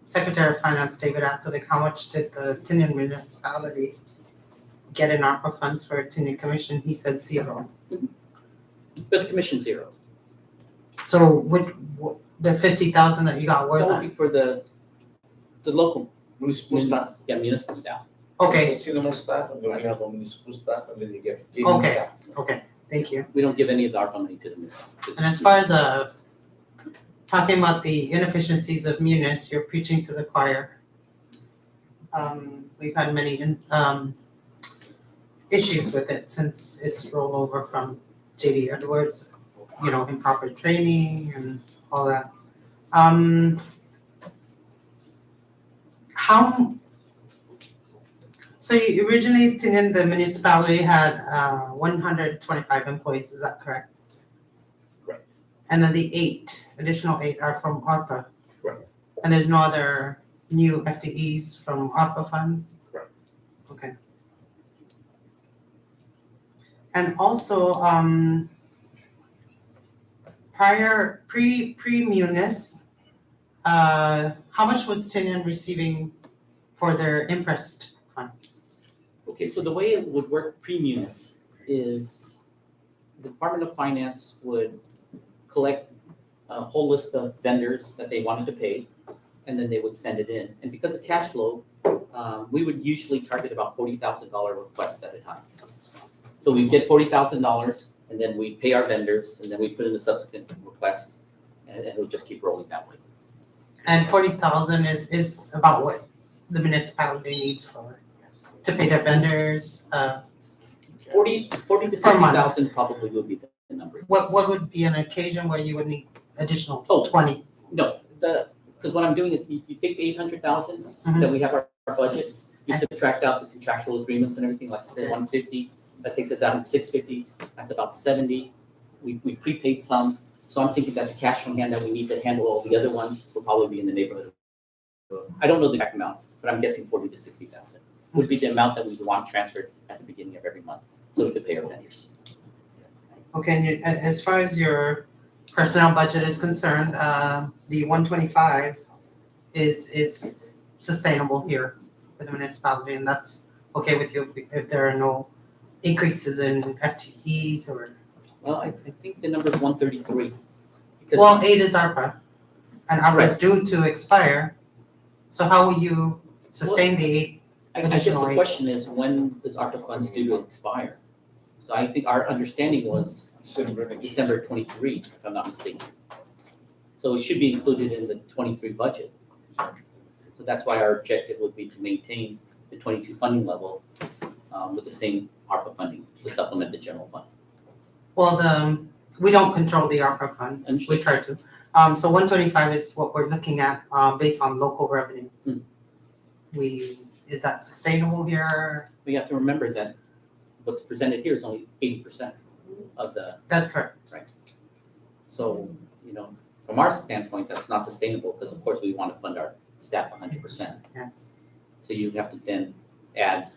Secretary of Finance David Atzelik, how much did the Tinian Municipality get in ARPA funds for Tinian Commission, he said 0. But the commission zero. So what the 50,000 that you got, where's That would that? be for the local, Municipal staff. yeah, municipal staff. Okay, Cinema staff, and then we have a municipal staff, and then you get gaming Okay. staff. okay, thank you. We don't give any of the ARPA money to the municipal. And as far as talking about the inefficiencies of Munis, you're preaching to the choir. We've had many issues with it since its rollover from JD Edwards, improper training and all that. So you originally, Tinian, the municipality had 125 employees, is that correct? Correct. And then the additional eight are from ARPA? Correct. And there's no other new FTEs from ARPA funds? Correct. Okay. And also, pre-Munis, how much was Tinian receiving for their impressed funds? Okay, so the way it would work pre-Munis is the Department of Finance would collect a whole list of vendors that they wanted to pay, and then they would send it in. And because of cash flow, we would usually target about $40,000 requests at a time. So we get $40,000, and then we pay our vendors, and then we put in the subsequent requests, and it will just keep rolling that way. And 40,000 is about what the municipality needs to pay their vendors. 40 to Per month. 60,000 probably would be the number. What would be an occasion where you would need additional Oh. 20? No, because what I'm doing is you take the 800,000 Mhm. that we have our budget, You subtract out the contractual agreements and everything, like I said, 150, that takes it down to 650, that's about 70. We prepaid some, so I'm thinking that the cash on hand that we need to handle all the other ones will probably be in the neighborhood. I don't know the exact amount, but I'm guessing 40 to 60,000 would be the amount that we would want transferred at the beginning of every month, so we could pay our vendors. Okay, and as far as your personnel budget is concerned, the 125 is sustainable here for the municipality, and that's okay with you if there are no increases in FTEs or? Well, I think the number is 133. Because Well, 8 is ARPA, and ARPA is due to expire, so how will you sustain the 8? I guess additional the aid. question is, when does ARPA funds due to expire? So I think our understanding was December 23, if I'm not mistaken. So it should be included in the 23 budget. So that's why our objective would be to maintain the 22 funding level with the same ARPA funding to supplement the general fund. Well, we don't control the ARPA funds, we Understood. try to. So 125 is what we're looking at, based on local revenues. Is that sustainable here? We have to remember that what's presented here is only 80% of the, That's correct. so, from our standpoint, that's not sustainable because of course we want to fund our staff 100%. Yes. So you'd have to then add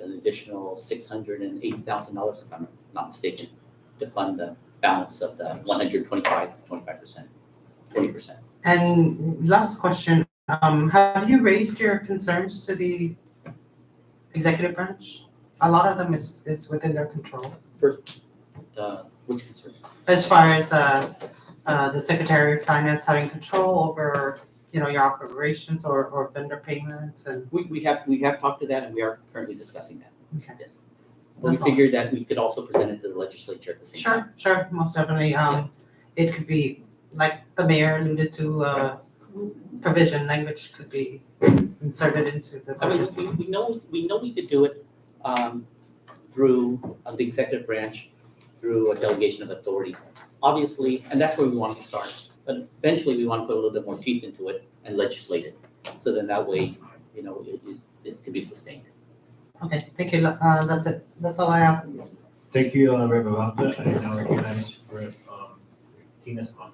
an additional $680,000, if I'm not mistaken, to fund the balance of the 25%, 20%. And last question, have you raised your concerns to the executive branch? A lot of them is within their control. Which concerns? As far as the Secretary of Finance having control over, your operations or vendor payments and. We have talked to that and we are currently discussing that. Okay. Yes. But we That's all. figured that we could also present it to the legislature at the same time. Sure, most definitely. It could be, like the mayor alluded to, provision language could be inserted into the I budget. mean, we know we could do it through the executive branch, through a delegation of authority. Obviously, and that's where we want to start. But eventually, we want to put a little bit more teeth into it and legislate it. So then that way, it can be sustained. Okay, thank you. That's it. That's all I have. Thank you, Representative Vavanta. I now recognize Tina's on.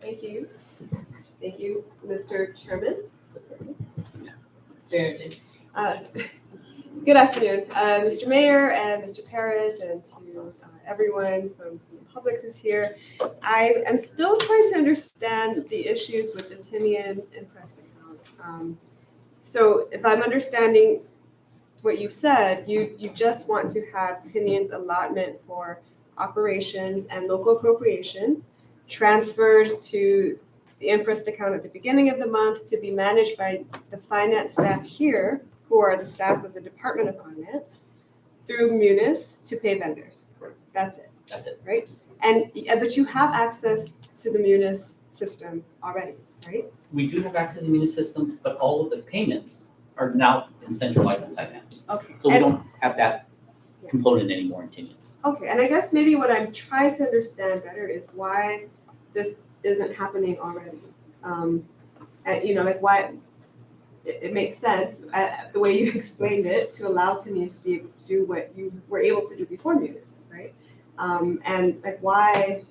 Thank you. Thank you, Mr. Chairman. Very good. Good afternoon, Mr. Mayor and Mr. Perez, and to everyone from the public who's here. I am still trying to understand the issues with the Tinian and Preston account. So if I'm understanding what you said, you just want to have Tinian's allotment for operations and local appropriations transferred to the interest account at the beginning of the month to be managed by the finance staff here, who are the staff of the Department of Finance, through Munis to pay vendors. That's it. That's it. Right? But you have access to the Munis system already, right? We do have access to the Municipal system, but all of the payments are now centralized inside that. Okay. So we don't have that component anymore in Tinian. Okay, and I guess maybe what I'm trying to understand better is why this isn't happening already. Why it makes sense the way you explained it to allow Tinian to be able to do what you were able to do before Munis, right? Why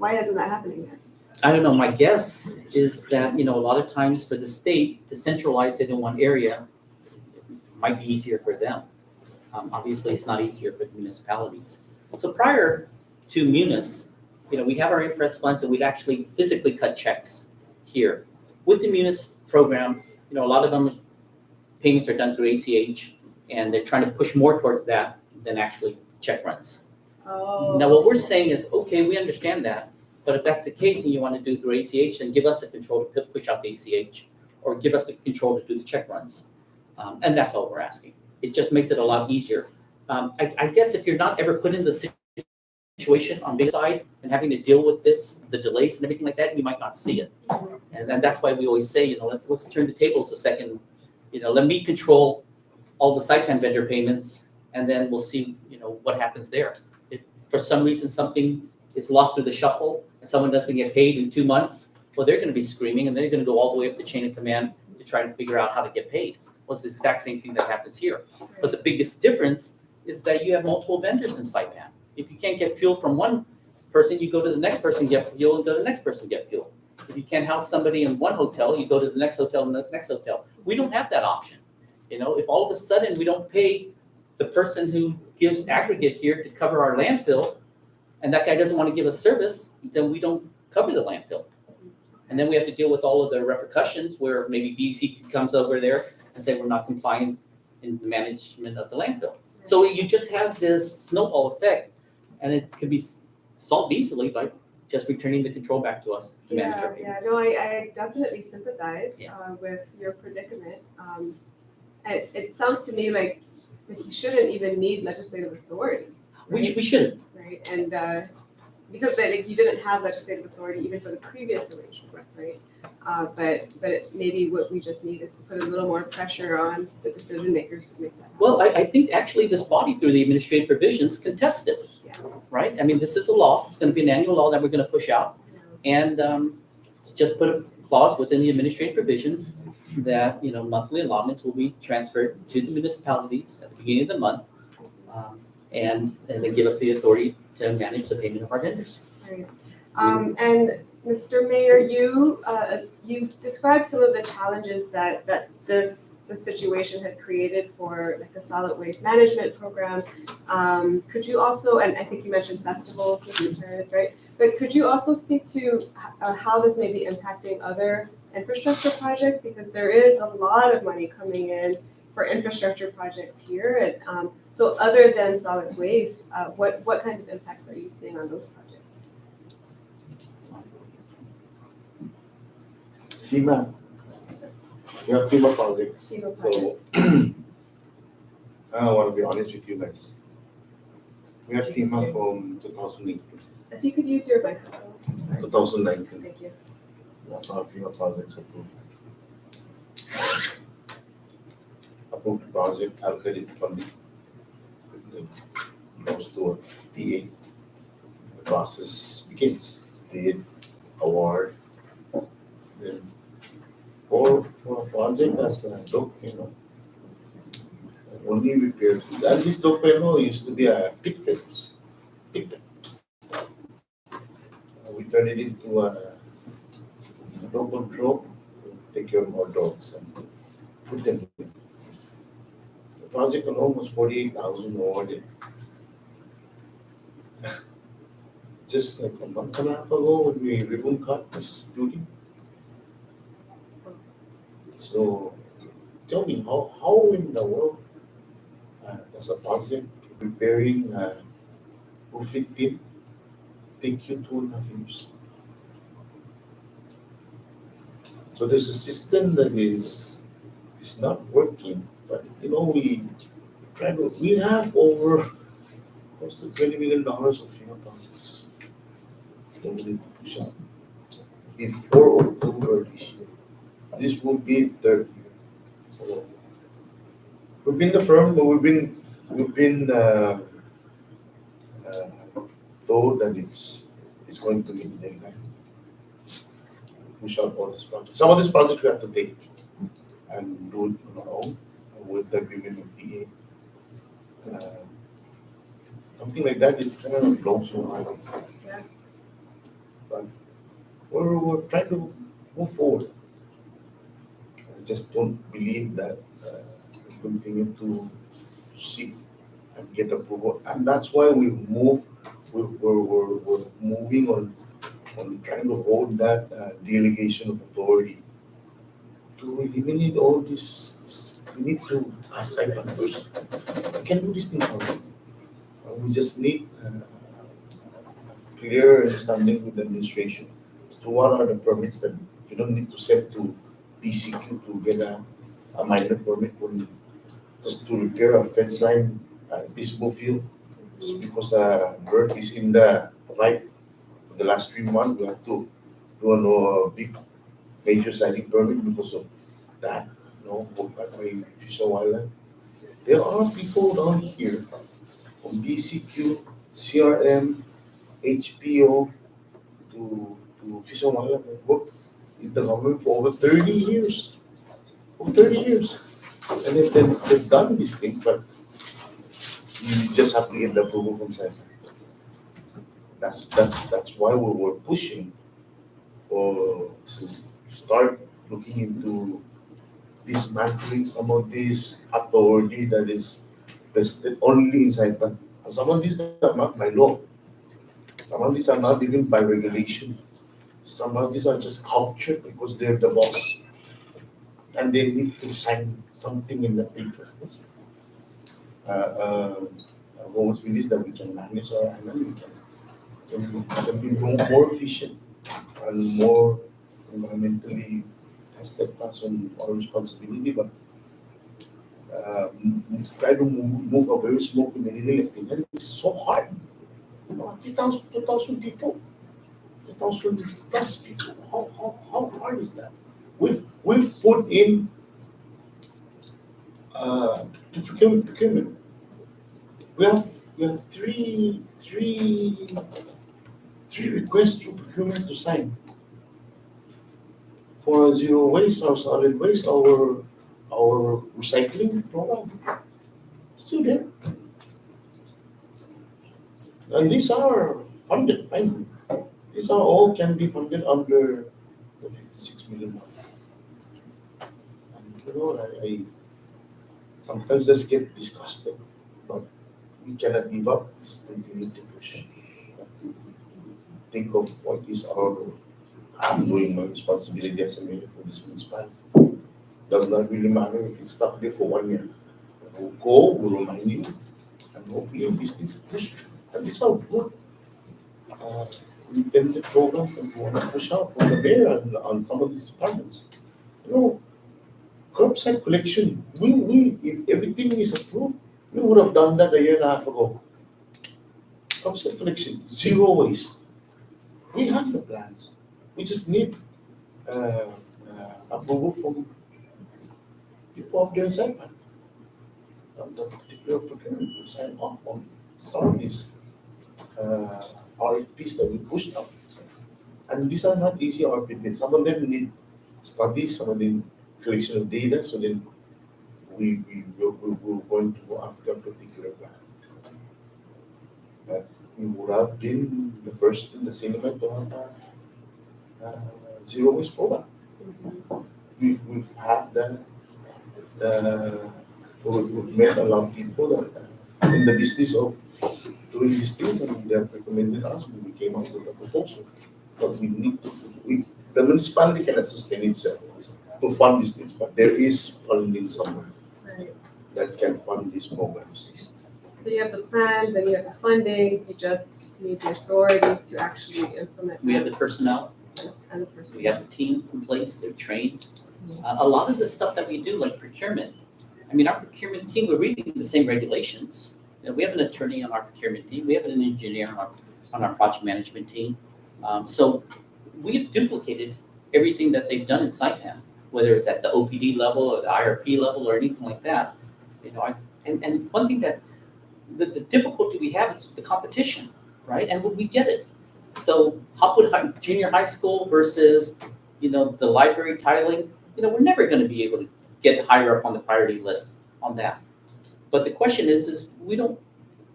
isn't that happening yet? I don't know, my guess is that, a lot of times for the state to centralize it in one area might be easier for them. Obviously, it's not easier for the municipalities. So prior to Munis, we have our interest funds and we'd actually physically cut checks here. With the Munis program, a lot of them payments are done through ACH and they're trying to push more towards that than actually check runs. Oh. Now, what we're saying is, okay, we understand that, but if that's the case and you want to do it through ACH, then give us the control to push out the ACH or give us the control to do the check runs. And that's all we're asking. It just makes it a lot easier. I guess if you're not ever put in the situation on this side and having to deal with this, the delays and everything like that, you might not see it. And that's why we always say, let's turn the tables a second. Let me control all the site plan vendor payments, and then we'll see, what happens there. If for some reason something is lost through the shuffle and someone doesn't get paid in 2 months, well, they're gonna be screaming and they're gonna go all the way up the chain of command to try to figure out how to get paid. Well, it's the exact same thing that happens here. But the biggest difference is that you have multiple vendors in Saipan. If you can't get fuel from one person, you go to the next person, get fuel, and go to the next person, get fuel. If you can't house somebody in one hotel, you go to the next hotel and the next hotel. We don't have that option. If all of a sudden we don't pay the person who gives aggregate here to cover our landfill, and that guy doesn't want to give us service, then we don't cover the landfill. And then we have to deal with all of the repercussions where maybe DEC comes over there and say we're not complying in the management of the landfill. So you just have this snowball effect, and it can be solved easily by just returning the control back to us to manage our Yeah, payments. no, I definitely sympathize Yeah. with your predicament. It sounds to me like you shouldn't even need legislative authority, We shouldn't. right? And because you didn't have legislative authority even for the previous arrangement, right? But maybe what we just need is to put a little more pressure on the decision makers to make that happen. Well, I think actually this body through the administrative provisions can test it, Yeah. right? I mean, this is a law. It's going to be an annual law that we're going to push out. And just put a clause within the administrative provisions that, monthly allotments will be transferred to the municipalities at the beginning of the month. And then give us the authority to manage the payment of our vendors. Right. And Mr. Mayor, you've described some of the challenges that this situation has created for like the solid waste management program. Could you also, and I think you mentioned festivals, Mr. Perez, right? But could you also speak to how this may be impacting other infrastructure projects? Because there is a lot of money coming in for infrastructure projects here. And so other than solid waste, what kinds of impacts are you seeing on those projects? FEMA. We have FEMA projects. FEMA So I want to be honest with you guys. We have FEMA from 2018, If you could use your microphone. Sorry. 2019. Thank you. We have our FEMA projects approved. Approved project, allocated funding. It goes to a PA. The process begins. Bid, award. Then for a project as a dock, only repairs. And this dock, used to be a pit fence. Pit fence. We turned it into a dog control to take care of our dogs and put them in. The project alone was 48,000 awarded. Just like a month and a half ago when we ribbon cut this building. So tell me, how in the world does a project repairing roofing tip take you 2.5 years? So there's a system that is not working, but we have over close to $20 million of FEMA projects that we need to push out before October this year. This will be third year. So we've been the firm, but we've been told that it's going to meet the deadline. Push out all these projects. Some of these projects we have to take and do it on our own with the agreement with PA. Something like that is kind of blows your mind. Yeah. But we're trying to move forward. I just don't believe that we continue to seek and get approval, and that's why we're moving on trying to hold that delegation of authority to eliminate all this. We need to ask Saipan first. We can do this thing already. We just need clear understanding with the administration as to what are the permits that you don't need to send to PCQ to get a minor permit just to repair a fence line baseball field just because a bird is in the pipe for the last 3 months. We have to do a big major siting permit because of that. By Fish and Wildlife. There are people down here from BCQ, CRM, HPO to Fish and Wildlife work in the government for over 30 years. Over 30 years. And they've done these things, but you just have to get the approval from Senate. That's why we're pushing for to start looking into dismantling some of this authority that is vested only inside. But some of these are not by law. Some of these are not even by regulation. Some of these are just cultured because they're the boss. And they need to sign something in the paper. I've always believed that we can manage our island, we can be more efficient and more environmentally steadfast on our responsibility, but try to move a very small community like Tinian is so hard. 3,000, 2,000 people, 2,000 plus people. How hard is that? We've put in to procurement. We have three requests to procurement to sign for our zero waste, our solid waste, our recycling program. Still there. And these are funded. These are all can be funded under the 56 million mark. And I sometimes just get disgusted, but we cannot give up. Just continue to push. Think of what is I'm doing my responsibility as a mayor for this municipality. Does not really matter if it's stuck there for 1 year. We'll go, we'll remind you, and hopefully these things push through. And these are good intended programs that we want to push out on the mayor and on some of these departments. Curbside collection, we if everything is approved, we would have done that a year and a half ago. Curbside collection, zero waste. We have the plans. We just need approval from people up there in Saipan. The particular procurement to sign off on some of these RFPs that we pushed out. And these are not easy RFPs. Some of them need studies, some of them collection of data, so then we're going to go after a particular plan. But we would have been the first in the cinema to have a zero waste program. We've had we've met a lot of people that are in the business of doing these things, and they have recommended us when we came up with a proposal. But we need to, the municipality cannot sustain itself to fund these things, but there is funding somewhere that can fund these programs. So you have the plans and you have the funding, you just need the authority to actually implement. We have the personnel, And the person. we have the team in place, they're trained. A lot of the stuff that we do, like procurement, our procurement team, we're reading the same regulations. We have an attorney on our procurement team, we have an engineer on our project management team. So we have duplicated everything that they've done in Saipan, whether it's at the OPD level or the IRP level or anything like that. And one thing that the difficulty we have is the competition, right? And we get it. So Hopwood Junior High School versus, the library tiling, we're never going to be able to get higher up on the priority list on that. But the question is you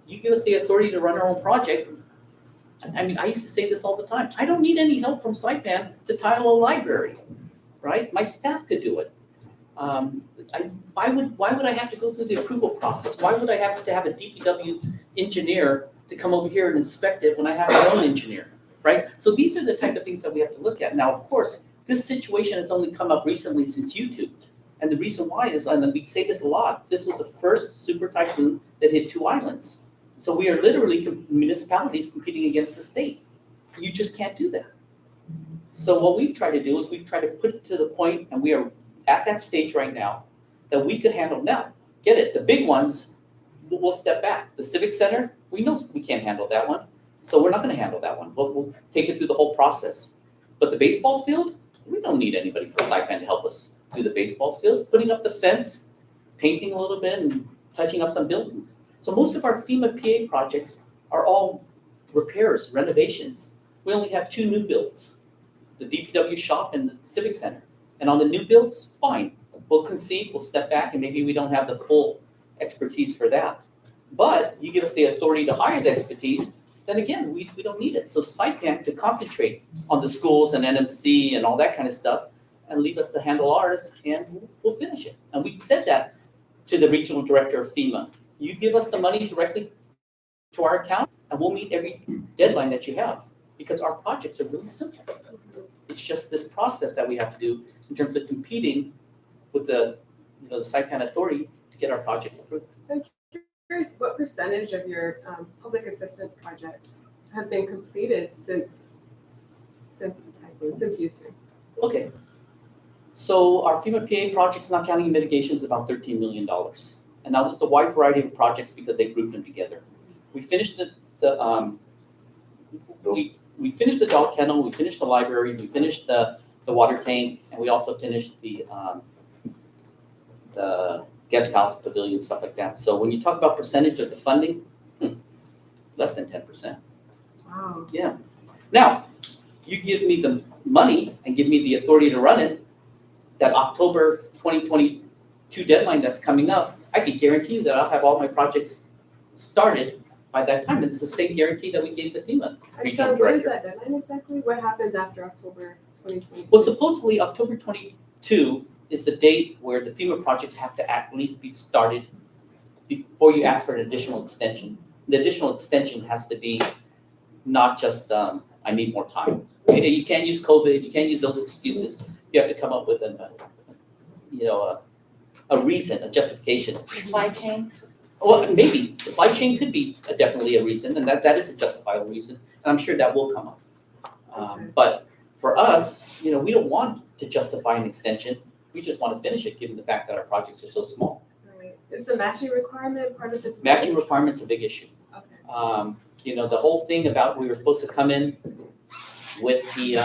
give us the authority to run our own project. I used to say this all the time. I don't need any help from Saipan to tile a library, right? My staff could do it. Why would I have to go through the approval process? Why would I have to have a DPW engineer to come over here and inspect it when I have my own engineer, right? So these are the type of things that we have to look at. Now, of course, this situation has only come up recently since YouTube. And the reason why is, and we say this a lot, this was the first super typhoon that hit 2 islands. So we are literally municipalities competing against the state. You just can't do that. So what we've tried to do is we've tried to put it to the point, and we are at that stage right now, that we could handle. Now, get it, the big ones, we'll step back. The Civic Center, we know we can't handle that one, so we're not gonna handle that one. We'll take it through the whole process. But the baseball field, we don't need anybody from Saipan to help us do the baseball fields, putting up the fence, painting a little bit, and touching up some buildings. So most of our FEMA PA projects are all repairs, renovations. We only have 2 new builds. the DPW shop and the Civic Center. And on the new builds, fine, we'll concede, we'll step back, and maybe we don't have the full expertise for that. But you give us the authority to hire the expertise, then again, we don't need it. So Saipan to concentrate on the schools and NMC and all that kind of stuff, and leave us to handle ours, and we'll finish it. And we said that to the regional director of FEMA. You give us the money directly to our account, and we'll meet every deadline that you have, because our projects are really simple. It's just this process that we have to do in terms of competing with the Saipan authority to get our projects approved. Curious, what percentage of your public assistance projects have been completed since you two? Okay. So our FEMA PA projects, not counting mitigation, is about $13 million. And now there's a wide variety of projects because they grouped them together. We finished we finished the dog kennel, we finished the library, we finished the water tank, and we also finished the guest house, pavilion, stuff like that. So when you talk about percentage of the funding, less than 10%. Wow. Yeah. Now, you give me the money and give me the authority to run it, that October 2022 deadline that's coming up, I can guarantee you that I'll have all my projects started by that time. And it's the same guarantee that we gave the FEMA And so regional what is director. that deadline exactly? What happens after October 2022? Well, supposedly October 22 is the date where the FEMA projects have to at least be started before you ask for an additional extension. The additional extension has to be not just, I need more time. You can't use COVID, you can't use those excuses. You have to come up with a reason, a justification. Supply chain? Well, maybe supply chain could be definitely a reason, and that is a justifiable reason, and I'm sure that will come up. But for us, we don't want to justify an extension. We just want to finish it, given the fact that our projects are so small. Right. Is the matching requirement part of the delay? Matching requirement's a big issue. Okay. The whole thing about we were supposed to come in with the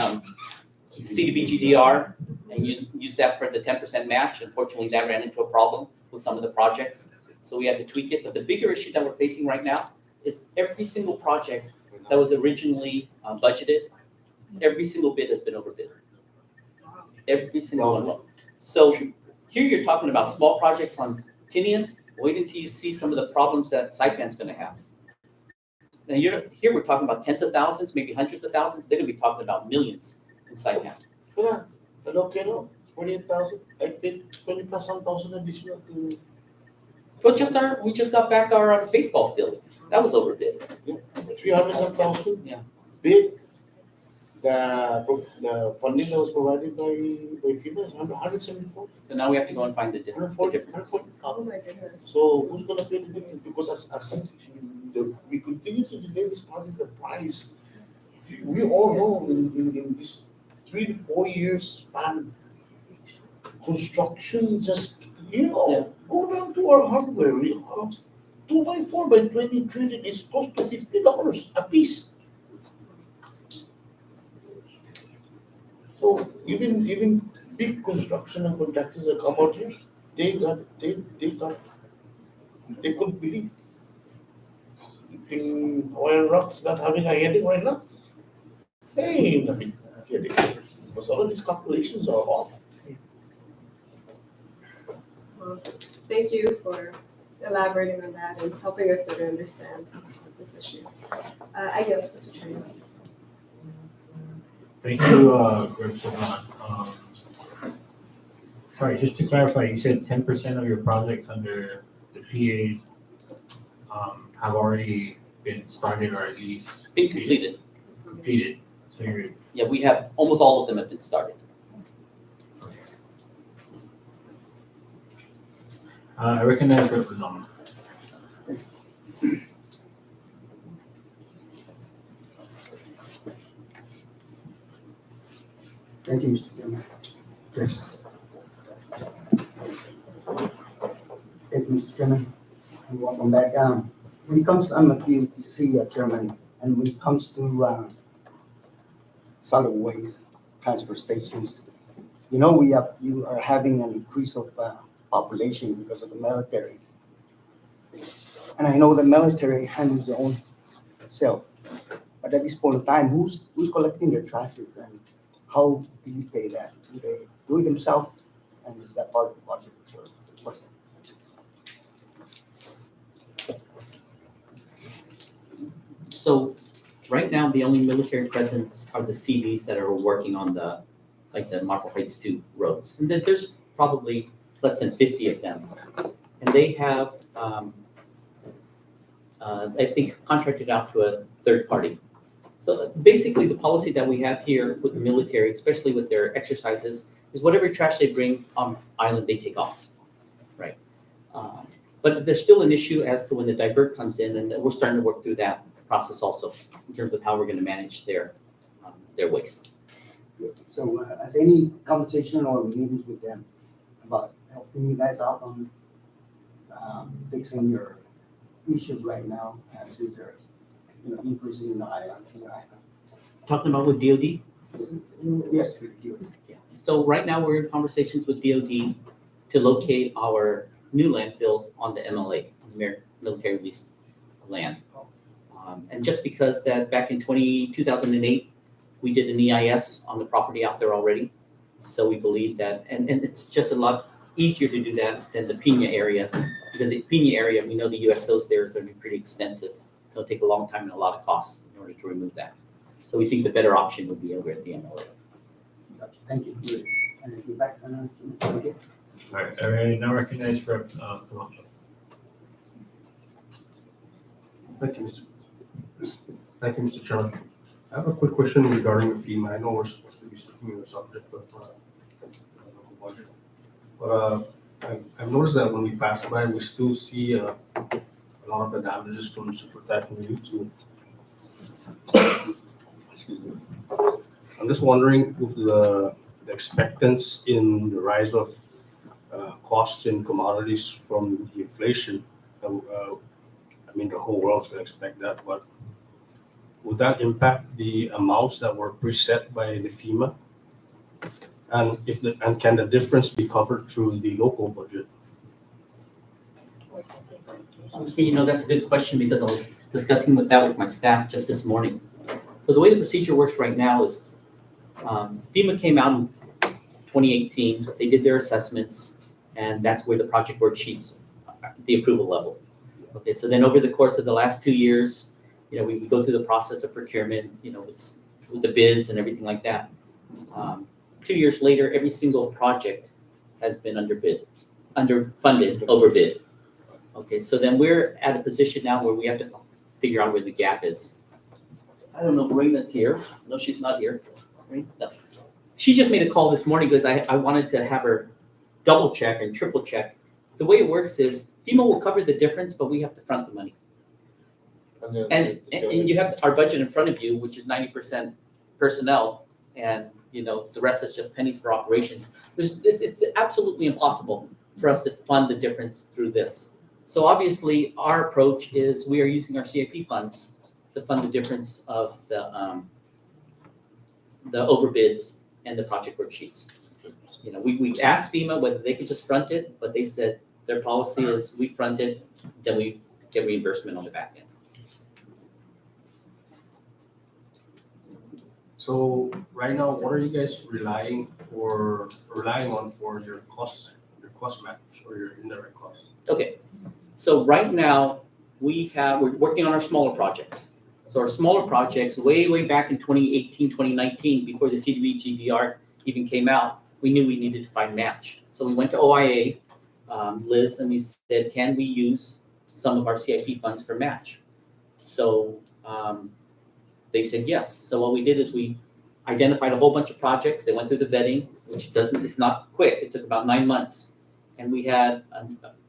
CDBGDR and use that for the 10% match. Unfortunately, that ran into a problem with some of the projects, so we had to tweak it. But the bigger issue that we're facing right now is every single project that was originally budgeted, every single bid has been overbid. Every single one of them. So here you're talking about small projects on Tinian. Wait until you see some of the problems that Saipan's going to have. Now here we're talking about tens of thousands, maybe hundreds of thousands. They're going to be talking about millions in Saipan. Yeah, but okay, no, 48,000, I paid 20 plus some thousand additional to. Well, we just got back our baseball field. That was overbid. 300 some thousand. Yeah. Bid. The funding that was provided by FEMA is 174. So now we have to go and find the difference. 140,000. Oh my goodness. So who's gonna pay the difference? Because as we continue to delay this project, the price, we all know in this 3 to 4 years span, construction just, go down to our hardware, 2x4 by 2020 is close to $50 a piece. So even big construction and contractors that come out here, they couldn't believe. You think Hawaiian Rock is not having a headache right now? They ain't a big headache. Because all of these calculations are off. Well, thank you for elaborating on that and helping us better understand this issue. I yield, Mr. Chairman. Thank you, Rep. Saban. Sorry, just to clarify, you said 10% of your projects under the PA have already been started or at least Being completed. completed. So you're, Yeah, we have, almost all of them have been started. I recognize Rep. Lozano. Thank you, Mr. Chairman. Yes. Thank you, Mr. Chairman. And welcome back. When it comes to, I'm a PUTC chairman, and when it comes to solid waste transfer stations, you are having an increase of population because of the military. And I know the military handles their own self. But at this point in time, who's collecting their trashes? And how do you pay that? Do they do it themselves? And is that part of the budget? Or what's that? So right now, the only military presence are the CVs that are working on the, like the Marble Heights 2 roads. And then there's probably less than 50 of them. And they have, I think, contracted out to a third party. So basically, the policy that we have here with the military, especially with their exercises, is whatever trash they bring on island, they take off, right? But there's still an issue as to when the divert comes in, and we're starting to work through that process also in terms of how we're going to manage their waste. So has any conversation or meetings with them about helping you guys out on fixing your issues right now as they're increasing in the island? Talking about with DOD? Yes, with you. Yeah. So right now, we're in conversations with DOD to locate our new landfill on the MLA, on the military leased land. And just because that back in 2008, we did an EIS on the property out there already. So we believe that, and it's just a lot easier to do that than the Pena area, because the Pena area, we know the UXOs there are going to be pretty extensive. It'll take a long time and a lot of costs in order to remove that. So we think the better option would be over at the MLA. Gotcha. Thank you. And then get back. Okay. All right, I now recognize Rep. Camacho. Thank you, Mr. Chairman. I have a quick question regarding FEMA. I know we're supposed to be sticking to the subject of the budget, but I've noticed that when we pass by, we still see a lot of the damages from Super Typhoon U2. Excuse me. I'm just wondering if the expectance in the rise of costs in commodities from the inflation. I mean, the whole world's going to expect that, but would that impact the amounts that were preset by the FEMA? And can the difference be covered through the local budget? That's a good question because I was discussing that with my staff just this morning. So the way the procedure works right now is FEMA came out in 2018, they did their assessments, and that's where the project worksheets, the approval level. Okay, so then over the course of the last 2 years, we go through the process of procurement, with the bids and everything like that. 2 years later, every single project has been underfunded, overbid. Okay, so then we're at a position now where we have to figure out where the gap is. I don't know if Raina's here. No, she's not here. No. She just made a call this morning because I wanted to have her double check and triple check. The way it works is FEMA will cover the difference, but we have to front the money. And you have our budget in front of you, which is 90% personnel, and the rest is just pennies for operations. It's absolutely impossible for us to fund the difference through this. So obviously, our approach is we are using our CIP funds to fund the difference of the overbids and the project worksheets. We asked FEMA whether they could just front it, but they said their policy is we front it, then we get reimbursement on the back end. So right now, what are you guys relying on for your cost match or your indirect costs? Okay, so right now we're working on our smaller projects. So our smaller projects, way back in 2018, 2019, before the CDB GDR even came out, we knew we needed to find match. So we went to OIA, Liz, and we said, can we use some of our CIP funds for match? So they said yes. So what we did is we identified a whole bunch of projects. They went through the vetting, which it's not quick. It took about 9 months. And we had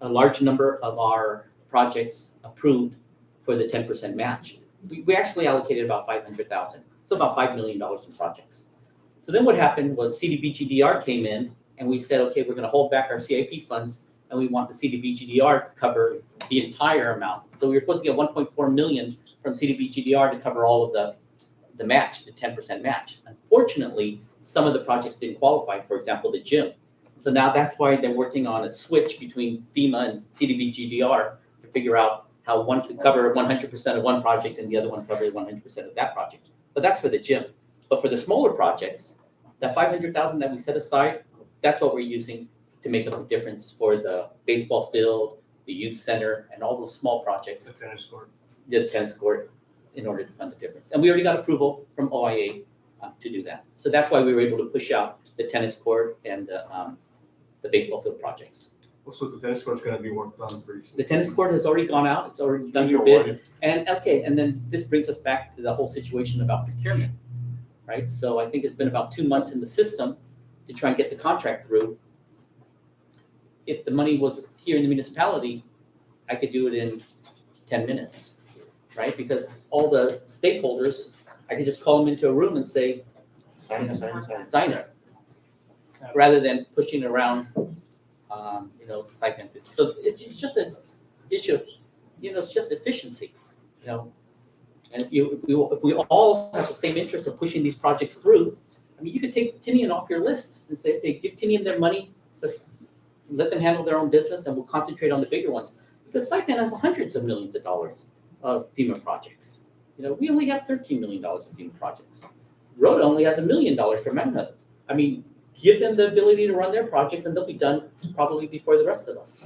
a large number of our projects approved for the 10% match. We actually allocated about $500,000, so about $5 million in projects. So then what happened was CDBGDR came in, and we said, okay, we're going to hold back our CIP funds, and we want the CDBGDR to cover the entire amount. So we were supposed to get 1.4 million from CDBGDR to cover all of the match, the 10% match. Unfortunately, some of the projects didn't qualify, for example, the gym. So now that's why they're working on a switch between FEMA and CDBGDR to figure out how one could cover 100% of one project and the other one cover 100% of that project. But that's for the gym. But for the smaller projects, That 500,000 that we set aside, that's what we're using to make up the difference for the baseball field, the youth center, and all those small projects, The tennis court. the tennis court, in order to fund the difference. And we already got approval from OIA to do that. So that's why we were able to push out the tennis court and the baseball field projects. Also, the tennis court's gonna be worked on pretty soon. The tennis court has already gone out, it's already done your bid. And, okay, and then this brings us back to the whole situation about procurement, right? So I think it's been about 2 months in the system to try and get the contract through. If the money was here in the municipality, I could do it in 10 minutes, right? Because all the stakeholders, I could just call them into a room and say, sign it. Rather than pushing around, site plan. So it's just an issue of, it's just efficiency, And if we all have the same interest of pushing these projects through, I mean, you could take Tinian off your list and say, okay, give Tinian their money, let them handle their own business, and we'll concentrate on the bigger ones. Because Saipan has hundreds of millions of dollars of FEMA projects. We only have $13 million of FEMA projects. Rhoda only has $1 million for manhood. I mean, give them the ability to run their projects, and they'll be done probably before the rest of us.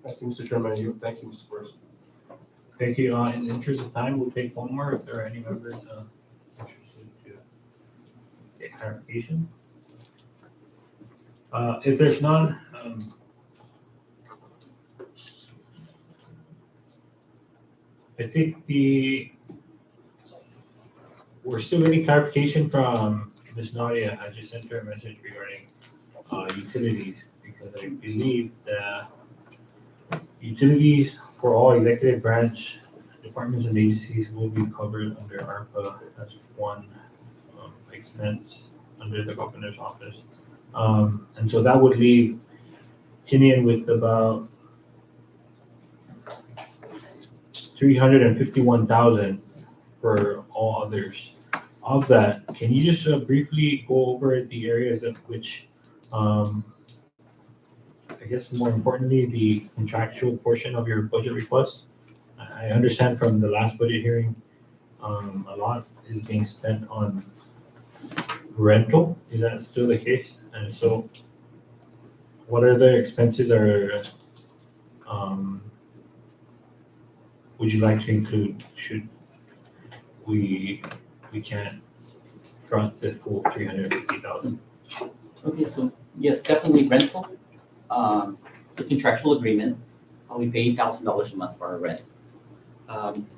Thank you, Mr. Chairman. Thank you, Mr. Person. Thank you. In the interest of time, we'll take one more if there are any members interested to get clarification. If there's none, I think we're still getting clarification from Ms. Nadia. I just sent her a message regarding utilities, because I believe that utilities for all executive branch departments and agencies will be covered under ARPA as one expense under the governor's office. And so that would leave Tinian with about 351,000 for all others. Of that, can you just briefly go over the areas of which, I guess more importantly, the contractual portion of your budget request? I understand from the last budget hearing, a lot is being spent on rental. Is that still the case? And so what other expenses are, would you like to include? Should we can't front the full 350,000? Okay, so yes, definitely rental, the contractual agreement, we pay $8,000 a month for our rent.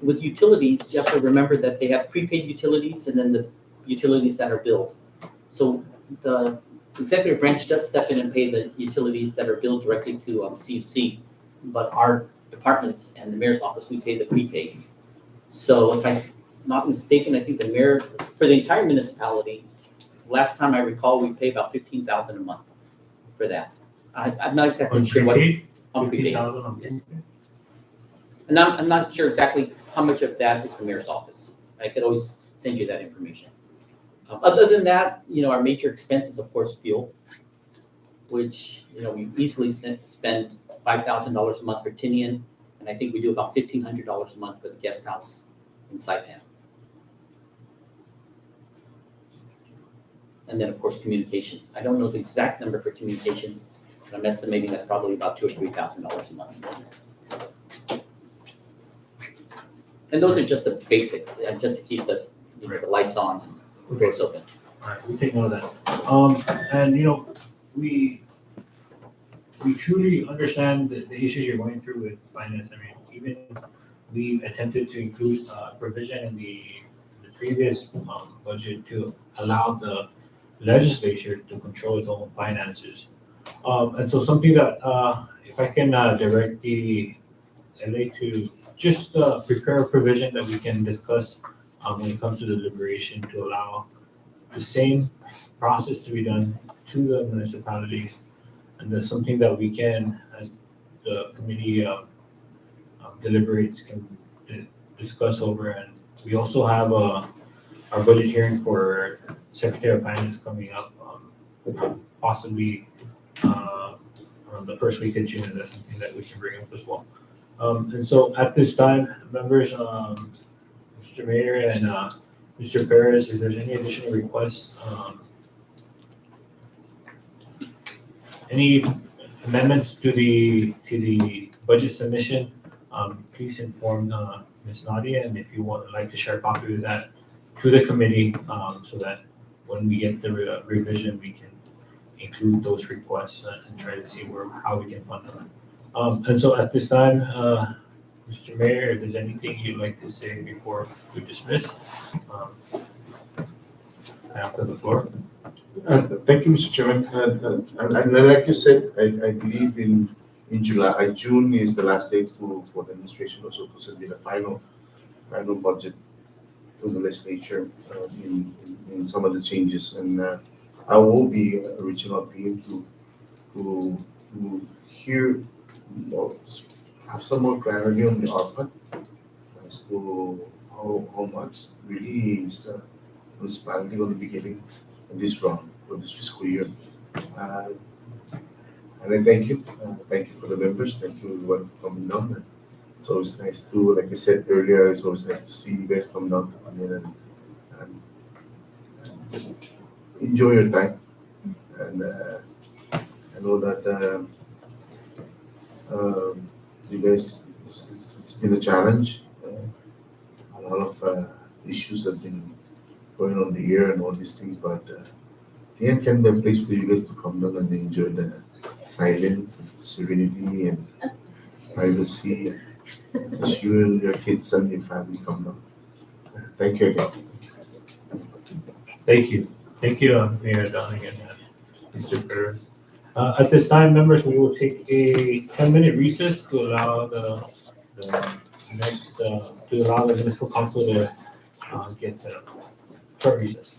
With utilities, you have to remember that they have prepaid utilities and then the utilities that are billed. So the executive branch does step in and pay the utilities that are billed directly to CUC, but our departments and the mayor's office, we pay the prepaid. So if I'm not mistaken, I think the mayor, for the entire municipality, last time I recall, we pay about $15,000 a month for that. I'm not exactly sure what. On prepaid. 50,000 on prepaid? And I'm not sure exactly how much of that is the mayor's office. I could always send you that information. Other than that, our major expense is, of course, fuel, which, we easily spend $5,000 a month for Tinian, and I think we do about $1,500 a month for the guest house in Saipan. And then, of course, communications. I don't know the exact number for communications, but I'm estimating that's probably about $2,000 or $3,000 a month. And those are just the basics, just to keep the lights on, the doors open. All right, we take note of that. And we truly understand the issues you're going through with finance. I mean, even we attempted to include provision in the previous budget to allow the legislature to control its own finances. And so something that, if I can direct the LA to just prepare a provision that we can discuss when it comes to the deliberation, to allow the same process to be done to the municipalities. And that's something that we can, as the committee deliberates, can discuss over. And we also have our budget hearing for Secretary of Finance coming up, possibly around the first week of June, and that's something that we can bring up as well. And so at this time, members, Mr. Mayor and Mr. Perez, if there's any additional requests, any amendments to the budget submission, please inform Ms. Nadia, and if you would like to share a copy of that to the committee, so that when we get the revision, we can include those requests and try to see how we can fund them. And so at this time, Mr. Mayor, if there's anything you'd like to say before we dismiss, after the floor. Thank you, Mr. Chairman. And like you said, I believe in June is the last day for the administration also to submit a final budget to the legislature in some of the changes. And I will be reaching out to him to hear more, have some more clarity on the ARPA as to how much really is the municipality going to be getting in this round for this fiscal year. And I thank you. Thank you for the members. Thank you everyone for coming down. It's always nice to, like I said earlier, it's always nice to see you guys come down to Tinian and just enjoy your time. And I know that you guys, it's been a challenge. A lot of issues have been going on the air and all these things, but the end can be a place for you guys to come down and enjoy the silence, and serenity, and privacy. Just you and your kids and your family come down. Thank you again. Thank you. Thank you, Mayor Dunning and Mr. Perez. At this time, members, we will take a 10-minute recess to allow the next, to allow the municipal council to get set up. Short recess.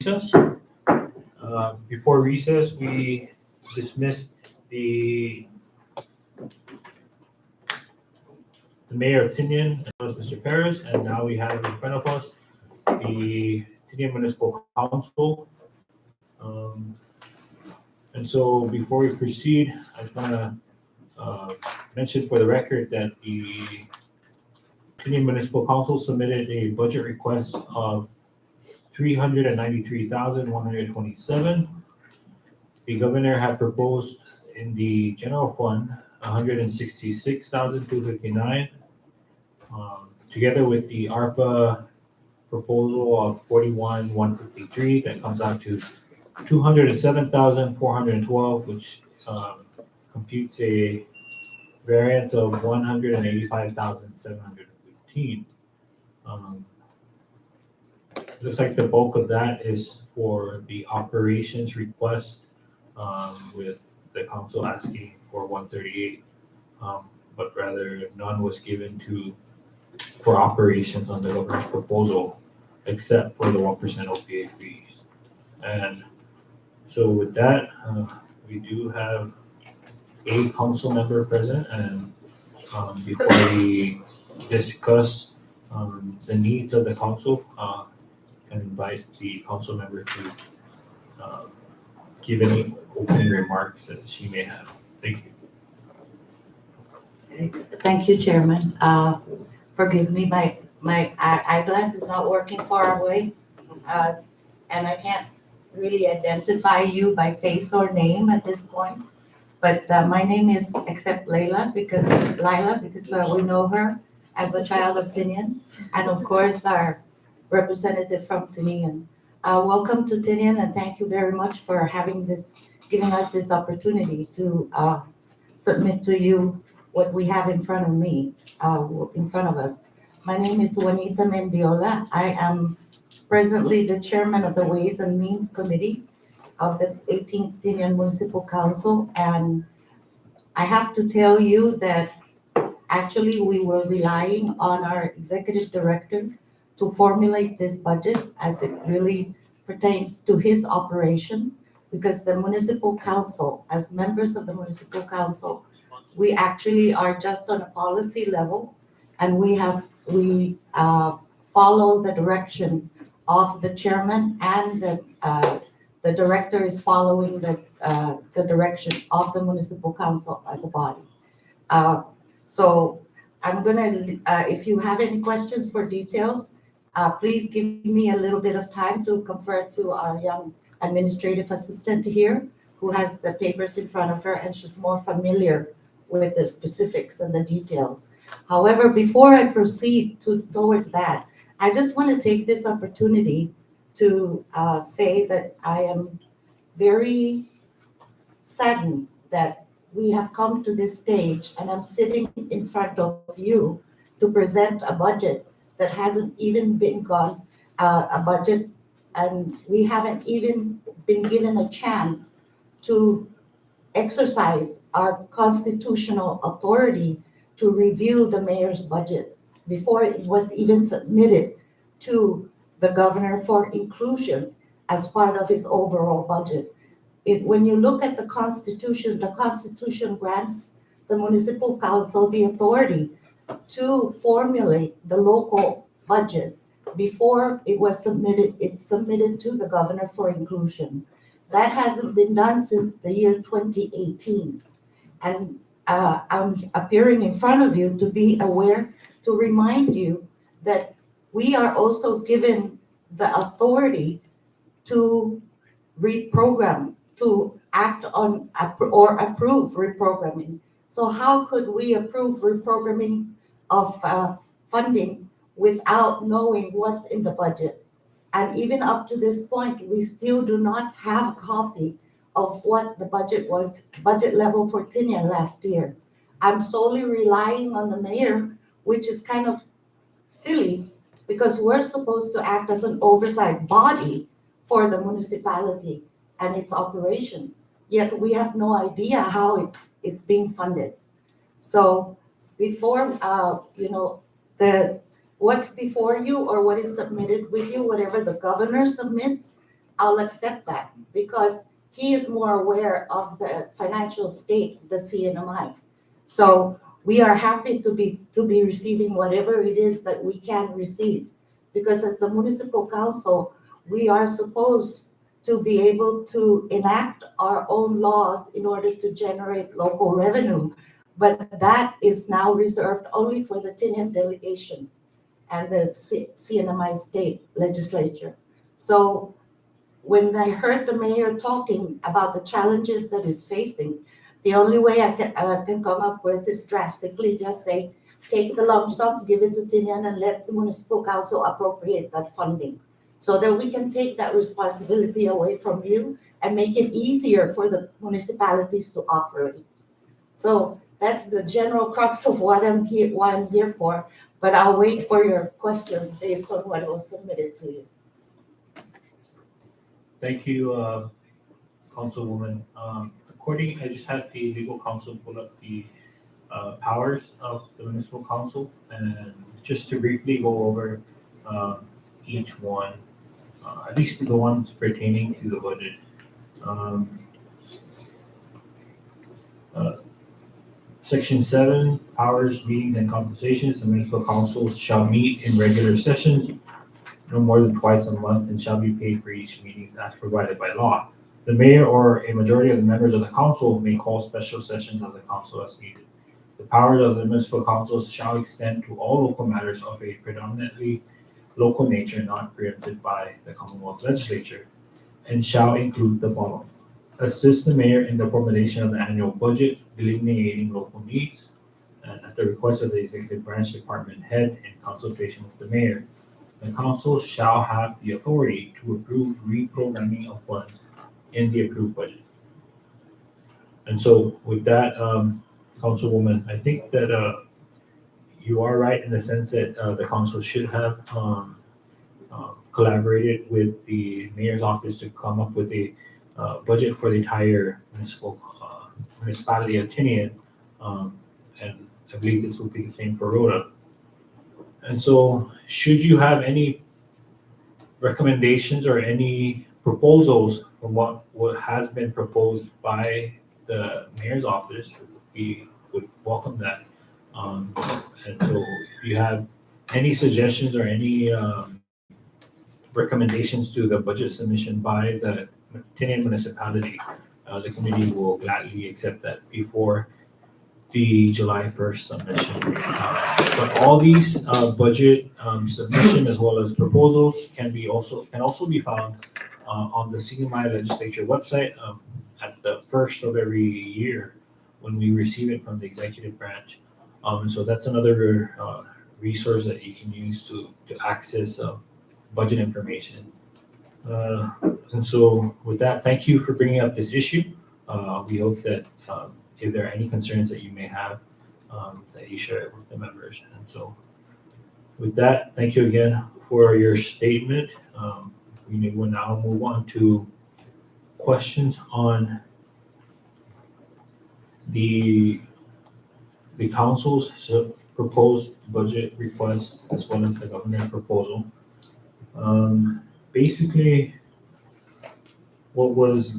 recess. Before recess, we dismissed the mayor of Tinian, as well as Mr. Perez, and now we have in front of us the Tinian Municipal Council. And so before we proceed, I just want to mention for the record that the Tinian Municipal Council submitted a budget request of $393,127. The governor had proposed in the general fund $166,259. Together with the ARPA proposal of $41,153, that comes out to $207,412, which computes a variance of $185,715. Looks like the bulk of that is for the operations request, with the council asking for 138, but rather none was given for operations on the governor's proposal, except for the 1% OPA fees. And so with that, we do have a council member present, and before we discuss the needs of the council, and invite the council member to give any opening remarks that she may have. Thank you. Thank you, Chairman. Forgive me, my eyeglass is not working far away. And I can't really identify you by face or name at this point. But my name is, except Lila, because we know her as a child of Tinian. And of course, our representative from Tinian. Welcome to Tinian, and thank you very much for giving us this opportunity to submit to you what we have in front of us. My name is Juanita Mendiola. I am presently the chairman of the Ways and Means Committee of the 18th Tinian Municipal Council, and I have to tell you that actually we were relying on our executive director to formulate this budget as it really pertains to his operation, because the municipal council, as members of the municipal council, we actually are just on a policy level, and we follow the direction of the chairman, and the director is following the direction of the municipal council as a body. So I'm gonna, if you have any questions for details, please give me a little bit of time to confer to our young administrative assistant here, who has the papers in front of her, and she's more familiar with the specifics and the details. However, before I proceed towards that, I just want to take this opportunity to say that I am very saddened that we have come to this stage, and I'm sitting in front of you to present a budget that hasn't even been a budget, and we haven't even been given a chance to exercise our constitutional authority to review the mayor's budget before it was even submitted to the governor for inclusion as part of his overall budget. When you look at the Constitution grants the municipal council the authority to formulate the local budget before it was submitted. It's submitted to the governor for inclusion. That hasn't been done since the year 2018. And I'm appearing in front of you to be aware, to remind you that we are also given the authority to reprogram, to act on or approve reprogramming. So how could we approve reprogramming of funding without knowing what's in the budget? And even up to this point, we still do not have a copy of what the budget level for Tinian last year. I'm solely relying on the mayor, which is kind of silly, because we're supposed to act as an oversight body for the municipality and its operations, yet we have no idea how it's being funded. So before, what's before you or what is submitted with you, whatever the governor submits, I'll accept that because he is more aware of the financial state of the CNMI. So we are happy to be receiving whatever it is that we can receive. Because as the municipal council, we are supposed to be able to enact our own laws in order to generate local revenue. But that is now reserved only for the Tinian delegation and the CNMI state legislature. So when I heard the mayor talking about the challenges that he's facing, the only way I can come up with is drastically just say, take the lump sum, give it to Tinian, and let the municipal council appropriate that funding. So that we can take that responsibility away from you and make it easier for the municipalities to operate. So that's the general crux of what I'm here for, but I'll wait for your questions based on what was submitted to you. Thank you, Councilwoman. I just had the legal counsel pull up the powers of the municipal council, and just to briefly go over each one, at least the ones pertaining to the budget. Section 7, powers, meetings, and compensations. The municipal councils shall meet in regular sessions no more than twice a month and shall be paid for each meeting as provided by law. The mayor or a majority of the members of the council may call special sessions of the council as needed. The powers of the municipal councils shall extend to all local matters of a predominantly local nature not preempted by the Commonwealth Legislature, and shall include the following: assist the mayor in the formulation of the annual budget, delineating local needs, and at the request of the executive branch department head in consultation with the mayor. The council shall have the authority to approve reprogramming of funds in the approved budget. And so with that, Councilwoman, I think that you are right in the sense that the council should have collaborated with the mayor's office to come up with a budget for the entire municipality of Tinian, and I believe this will be the same for Rhoda. And so, should you have any recommendations or any proposals for what has been proposed by the mayor's office, we would welcome that. And so, if you have any suggestions or any recommendations to the budget submission by the Tinian municipality, the committee will gladly accept that before the July 1st submission. But all these budget submission as well as proposals can also be found on the CNMI legislature website at the first of every year when we receive it from the executive branch. And so that's another resource that you can use to access budget information. And so with that, thank you for bringing up this issue. We hope that if there are any concerns that you may have, that you share it with the members. And so with that, thank you again for your statement. We will now move on to questions on the council's proposed budget request as well as the governor's proposal. Basically, what was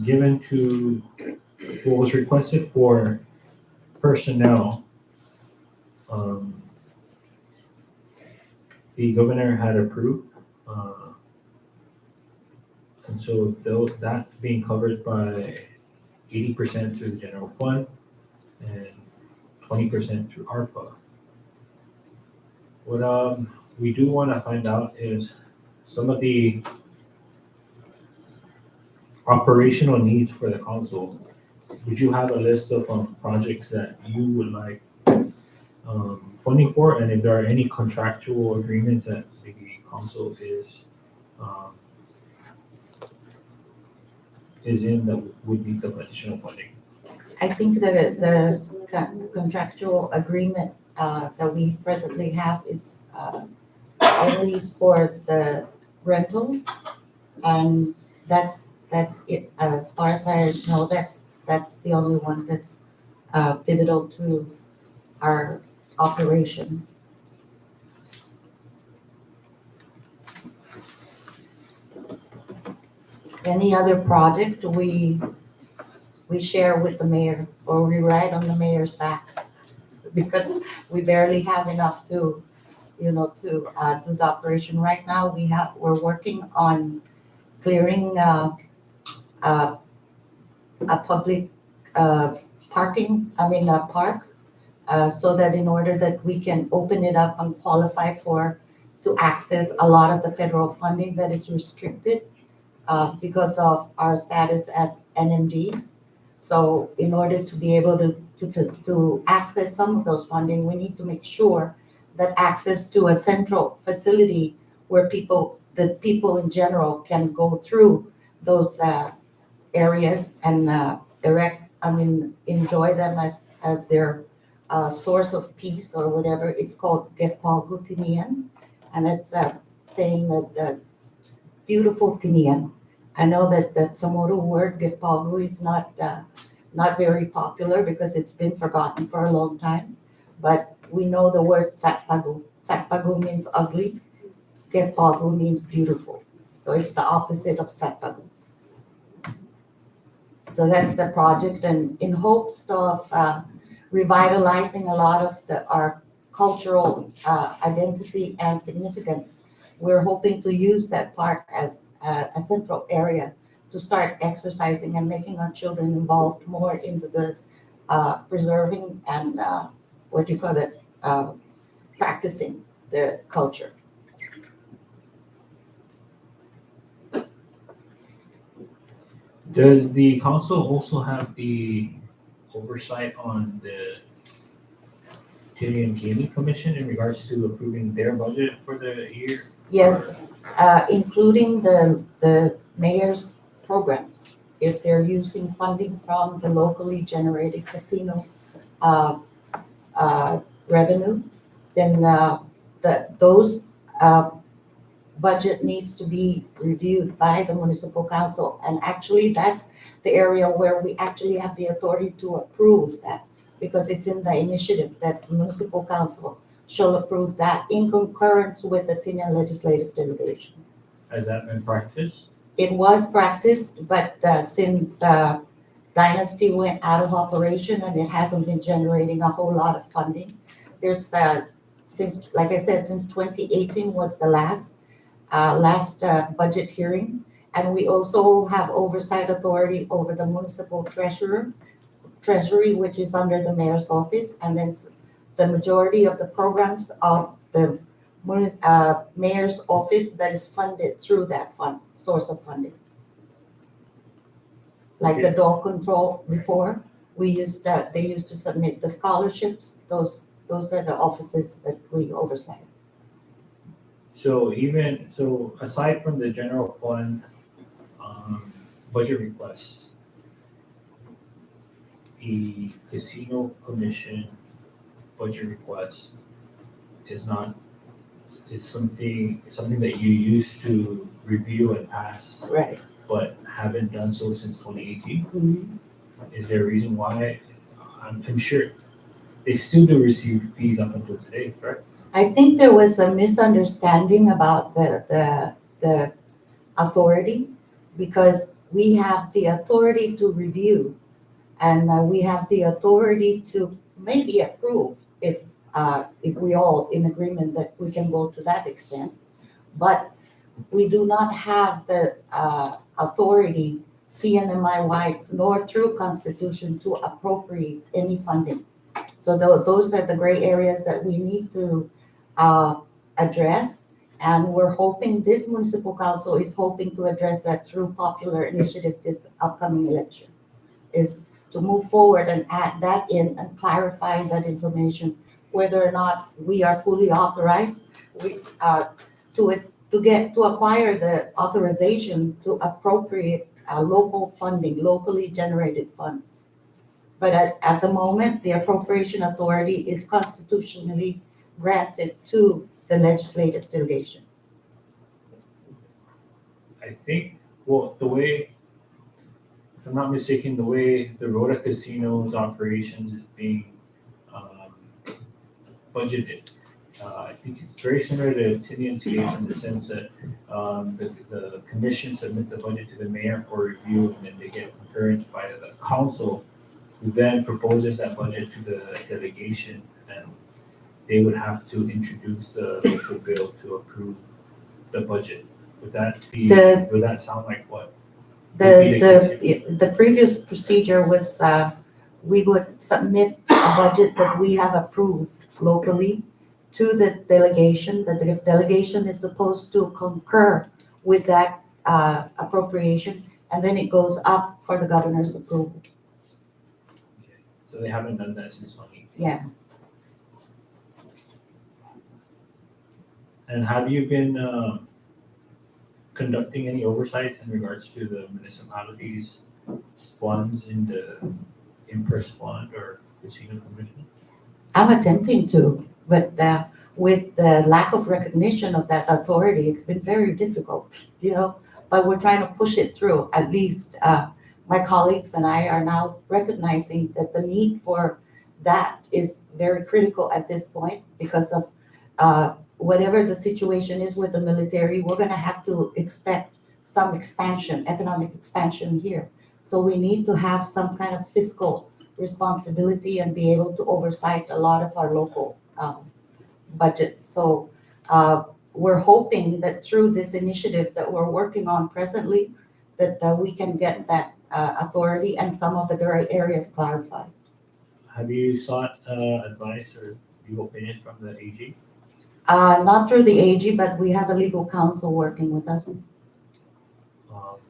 requested for personnel, the governor had approved, and so that's being covered by 80% through the general fund and 20% through ARPA. What we do want to find out is some of the operational needs for the council. Would you have a list of projects that you would like funding for, and if there are any contractual agreements that the council is in that would need the additional funding? I think the contractual agreement that we presently have is only for the rentals, and that's it. As far as I know, that's the only one that's pivotal to our operation. any other project, we share with the mayor, or we ride on the mayor's back, because we barely have enough to, to do the operation. Right now, we're working on clearing a public parking, a park, so that in order that we can open it up and qualify to access a lot of the federal funding that is restricted because of our status as NMDs. So in order to be able to access some of those funding, we need to make sure that access to a central facility where the people in general can go through those areas and enjoy them as their source of peace or whatever. It's called Tinian, and it's saying that beautiful Tinian. I know that the Samoru word Gepalgu is not very popular because it's been forgotten for a long time, but we know the word Tsatpagu. Tsatpagu means ugly, Gepalgu means beautiful. So it's the opposite of Tsatpagu. So that's the project, and in hopes of revitalizing a lot of our cultural identity and significance, we're hoping to use that park as a central area to start exercising and making our children involved more into the preserving and practicing the culture. Does the council also have the oversight on the Tinian Gaming Commission in regards to approving their budget for the year? Yes, including the mayor's programs. If they're using funding from the locally generated casino revenue, then those budget needs to be reviewed by the municipal council. And actually, that's the area where we actually have the authority to approve that, because it's in the initiative that municipal council shall approve that in concurrence with the Tinian legislative delegation. Has that been practiced? It was practiced, but since Dynasty went out of operation and it hasn't been generating a whole lot of funding, there's since, like I said, since 2018 was the last budget hearing, and we also have oversight authority over the municipal treasury, which is under the mayor's office, and then the majority of the programs of the mayor's office that is funded through that source of funding. Like the dog control before, they used to submit the scholarships. Those are the offices that we oversee. So aside from the general fund budget requests, the casino commission budget request is something that you used to review and pass, Right. but haven't done so since 2018. Mm-hmm. Is there a reason why? I'm sure they still do receive fees up until today, correct? I think there was a misunderstanding about the authority, because we have the authority to review, and we have the authority to maybe approve if we all in agreement that we can go to that extent. But we do not have the authority CNMI-wide nor through Constitution to appropriate any funding. So those are the gray areas that we need to address, and we're hoping this municipal council is hoping to address that through popular initiative this upcoming election, is to move forward and add that in and clarify that information, whether or not we are fully authorized to acquire the authorization to appropriate local funding, locally generated funds. But at the moment, the appropriation authority is constitutionally granted to the legislative delegation. I think, well, if I'm not mistaken, the way the Rota Casino's operations is being budgeted I think it's very similar to Tinian's case in the sense that the commission submits a budget to the mayor for review, and then they get concurrence by the council, who then proposes that budget to the delegation, and they would have to introduce the local bill to approve the budget. Would that sound like what? The previous procedure was, we would submit a budget that we have approved locally to the delegation. The delegation is supposed to concur with that appropriation, and then it goes up for the governor's approval. So they haven't done that since 2018. Yeah. And have you been conducting any oversights in regards to the municipalities' funds in the IMPRS fund or casino commission? I'm attempting to, but with the lack of recognition of that authority, it's been very difficult, but we're trying to push it through. At least my colleagues and I are now recognizing that the need for that is very critical at this point because of whatever the situation is with the military. We're going to have to expect some expansion, economic expansion here. So we need to have some kind of fiscal responsibility and be able to oversight a lot of our local budgets. So we're hoping that through this initiative that we're working on presently, that we can get that authority and some of the gray areas clarified. Have you sought advice or legal opinion from the AG? Not through the AG, but we have a legal counsel working with us.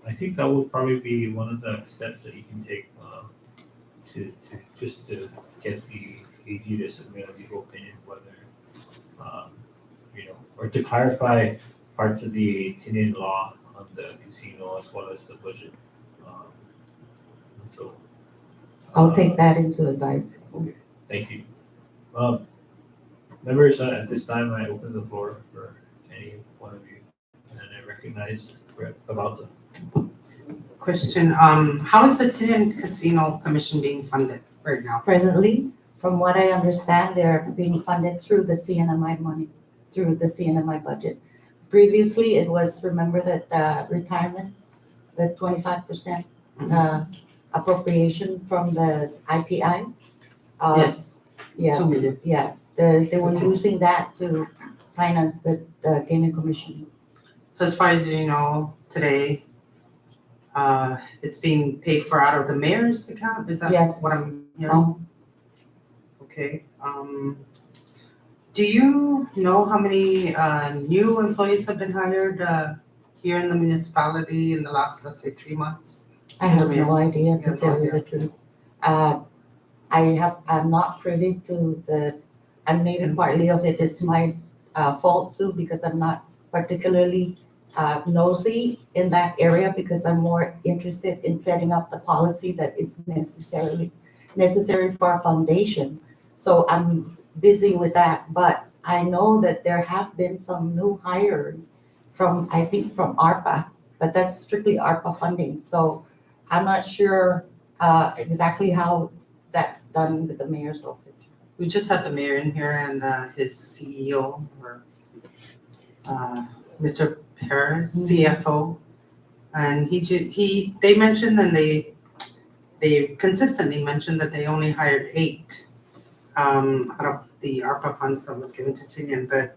I think that would probably be one of the steps that you can take to get the AG to submit a legal opinion, whether or to clarify parts of the Tinian law on the casino as well as the budget. So I'll take that into advice. Okay, thank you. Members, at this time, I open the floor for any one of you, and I recognize about the Question, how is the Tinian Casino Commission being funded right now? Presently, from what I understand, they're being funded through the CNMI money, through the CNMI budget. Previously, it was, remember that retirement, the 25% appropriation from the IPI? Yes, Yeah, 2 million. yeah, they were using that to finance the gaming commission. So as far as you know, today, it's being paid for out of the mayor's account? Is that Yes. what I'm hearing? Okay. Do you know how many new employees have been hired here in the municipality in the last, let's say, 3 months? I have no Mayor's- idea, to Yeah, tell you yeah. the truth. I'm not privy to and maybe partly of it is my fault too, because I'm not particularly nosy in that area, because I'm more interested in setting up the policy that is necessary for our foundation. So I'm busy with that, but I know that there have been some new hires from ARPA, but that's strictly ARPA funding. So I'm not sure exactly how that's done with the mayor's office. We just had the mayor in here and his CEO, or Mr. Perez, CFO. And they mentioned, and they consistently mentioned that they only hired 8 out of the ARPA funds that was given to Tinian. But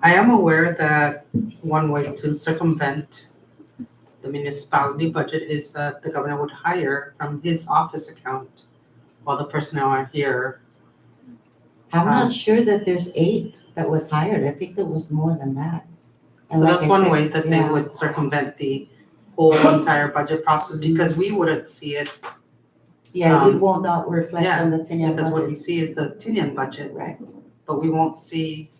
I am aware that one way to circumvent the municipality budget is that the governor would hire from his office account while the personnel are here. I'm not sure that there's 8 that was hired. I think there was more than that. And So like that's I one said, way that they yeah, would circumvent the whole entire budget process, because we wouldn't see it, Yeah, it will not reflect on the Tinian because what we budget. see is the Tinian budget, Right. but we won't see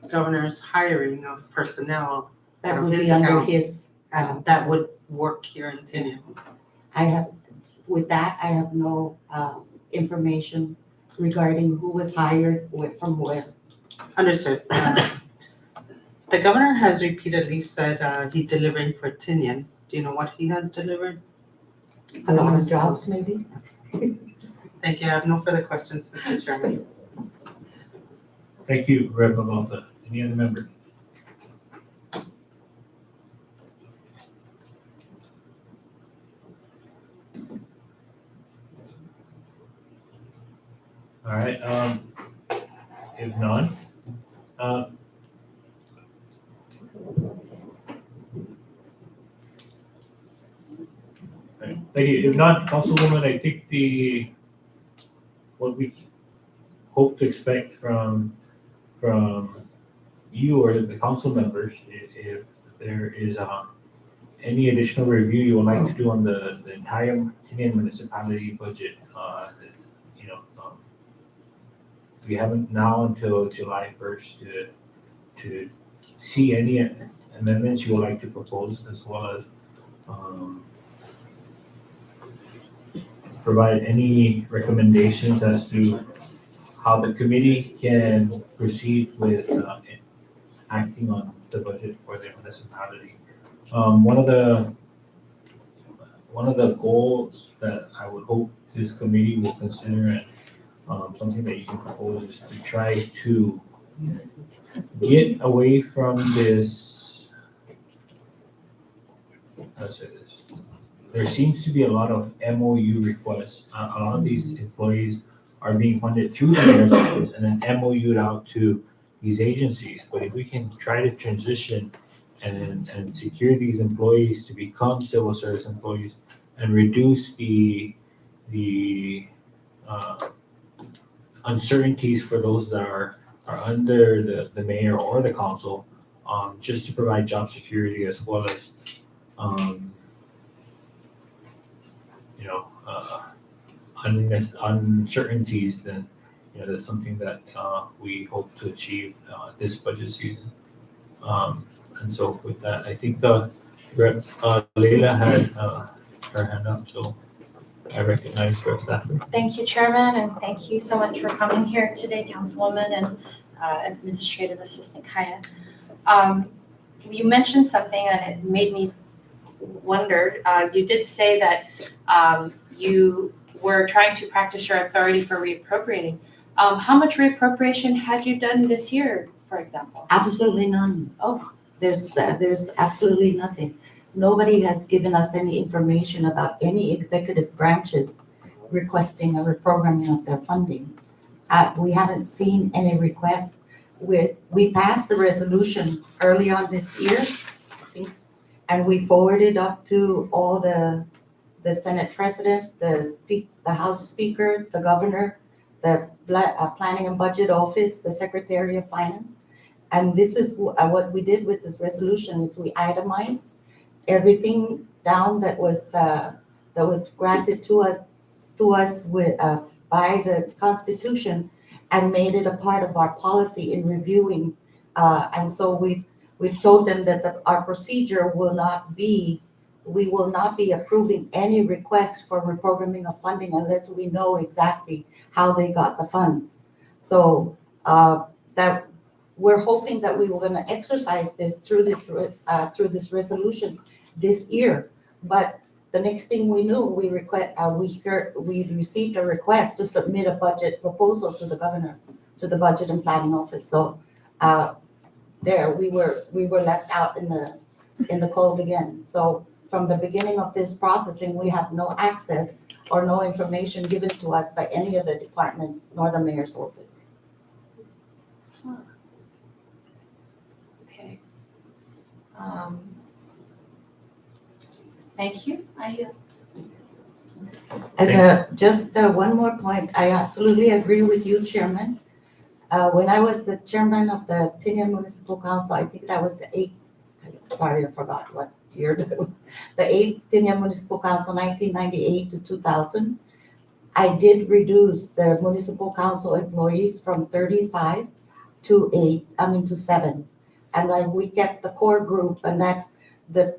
governor's hiring of personnel, That out would of be his under account. his, and that would work here in Tinian. with that, I have no information regarding who was hired, from where. Understood. The governor has repeatedly said he's delivering for Tinian. Do you know what he has delivered? A lot of jobs, maybe? Thank you. I have no further questions, Mr. Chairman. Thank you, Reverend Malta. Any other member? All right, if none, thank you. If not, Councilwoman, I think what we hope to expect from you or the council members, if there is any additional review you would like to do on the entire Tinian municipality budget, is, you know, we haven't now until July 1st to see any amendments you would like to propose, as well as provide any recommendations as to how the committee can proceed with acting on the budget for the municipality. One of the goals that I would hope this committee will consider, and something that you can propose, is to try to get away from this. How to say this? There seems to be a lot of MOU requests. A lot of these employees are being funded through the mayor's office and then MOU'd out to these agencies. But if we can try to transition and secure these employees to become civil service employees and reduce the uncertainties for those that are under the mayor or the council, just to provide job security as well as uncertainties, then that's something that we hope to achieve this budget season. And so with that, I think Rep. Leila had her hand up, so I recognize Rep. Stafford. Thank you, Chairman, and thank you so much for coming here today, Councilwoman and Administrative Assistant Kaya. You mentioned something and it made me wonder. You did say that you were trying to practice your authority for reappropriating. How much reappropriation had you done this year, for example? Absolutely none. Oh. There's absolutely nothing. Nobody has given us any information about any executive branches requesting a reprogramming of their funding. We haven't seen any requests. We passed the resolution early on this year, I think, and we forwarded up to all the Senate President, the House Speaker, the Governor, the Planning and Budget Office, the Secretary of Finance. And this is what we did with this resolution: is we itemized everything down that was granted to us with by the Constitution, and made it a part of our policy in reviewing. And so we've told them that our procedure will not be, we will not be approving any requests for reprogramming of funding unless we know exactly how they got the funds. So that we're hoping that we were going to exercise this through this resolution this year. But the next thing we knew, we received a request to submit a budget proposal to the governor, to the Budget and Planning Office. So there we were left out in the cold again. So from the beginning of this processing, we have no access or no information given to us by any of the departments nor the mayor's office. Okay. Thank you. And just one more point, I absolutely agree with you, Chairman. When I was the chairman of the Tinian Municipal Council, I think that was the 8th, sorry, I forgot what year that was, the 8th Tinian Municipal Council, 1998 to 2000. I did reduce the municipal council employees from 35 to 7. And we kept the core group, and that's the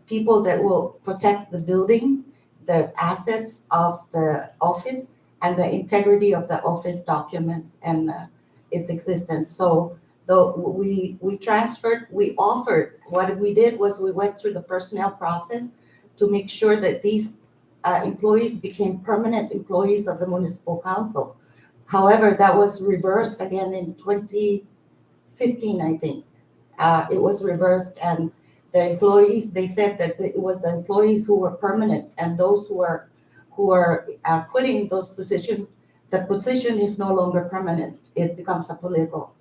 people that will protect the building, the assets of the office, and the integrity of the office documents and its existence. So though we transferred, we offered, what we did was we went through the personnel process to make sure that these employees became permanent employees of the municipal council. However, that was reversed again in 2015, I think. It was reversed, and the employees, they said that it was the employees who were permanent, and those who are quitting those positions, the position is no longer permanent. It becomes a political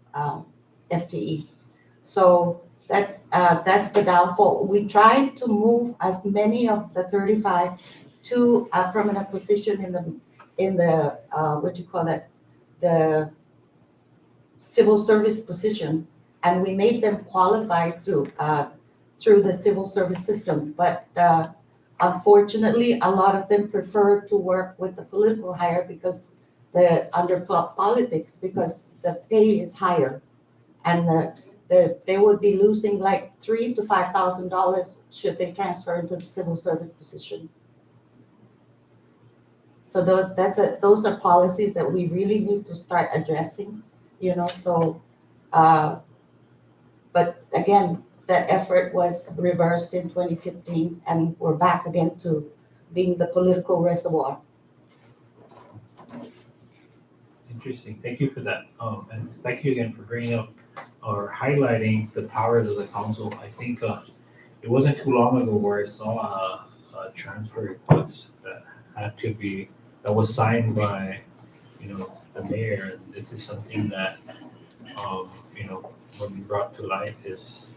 FTE. So that's the downfall. We tried to move as many of the 35 to a permanent position in the what do you call that? The civil service position, and we made them qualify through the civil service system. But unfortunately, a lot of them prefer to work with the political hire because under politics, because the pay is higher, and they would be losing like $3,000 to $5,000 should they transfer into the civil service position. So those are policies that we really need to start addressing, so, but again, that effort was reversed in 2015, and we're back again to being the political reservoir. Interesting. Thank you for that. And thank you again for bringing up or highlighting the powers of the council. I think it wasn't too long ago where I saw a transfer request that was signed by, the mayor. And this is something that, when brought to light is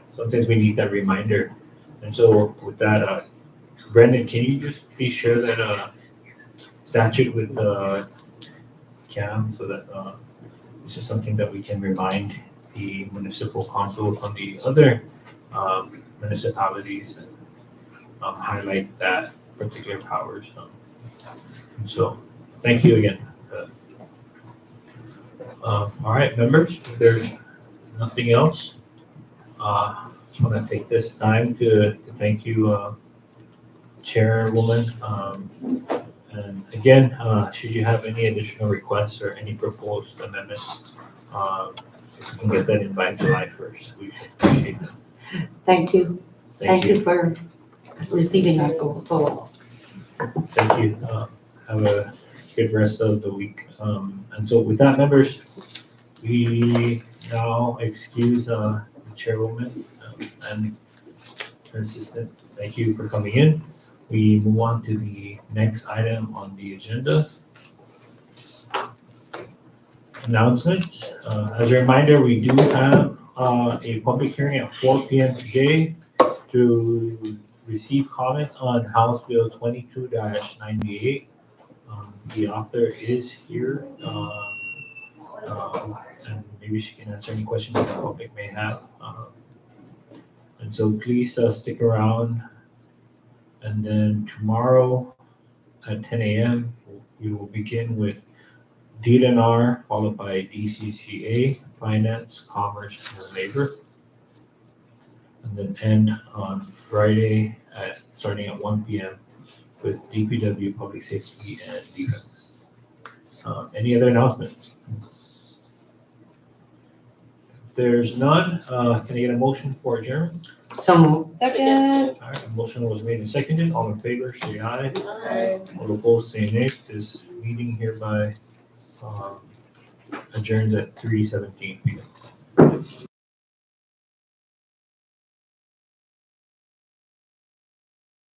sometimes we need that reminder. And so with that, Brendan, can you just be sure that statute with CAM so that this is something that we can remind the municipal council from the other municipalities and highlight that particular powers. And so thank you again. All right, members, if there's nothing else, just want to take this time to thank you, Chairwoman. And again, should you have any additional requests or any proposed amendments, if you can get that in by July 1st, we appreciate that. Thank you. Thank you for receiving us so well. Thank you. Have a good rest of the week. And so with that, members, we now excuse the Chairwoman and her assistant. Thank you for coming in. We move on to the next item on the agenda. Announcements. As a reminder, we do have a public hearing at 4 p.m. today to receive comments on House Bill 22-98. The author is here, and maybe she can answer any questions that the public may have. And so please stick around. And then tomorrow at 10 a.m., we will begin with DNR, followed by DCCA, Finance, Commerce, and Labor. And then end on Friday starting at 1 p.m. with DPW, Public Safety, and Defense. Any other announcements? If there's none, can I get a motion for adjournment? So Second. All right, a motion was made and seconded. All in favor, say aye. Aye. All opposed, say nay. This meeting hereby adjourns at 3:17 p.m.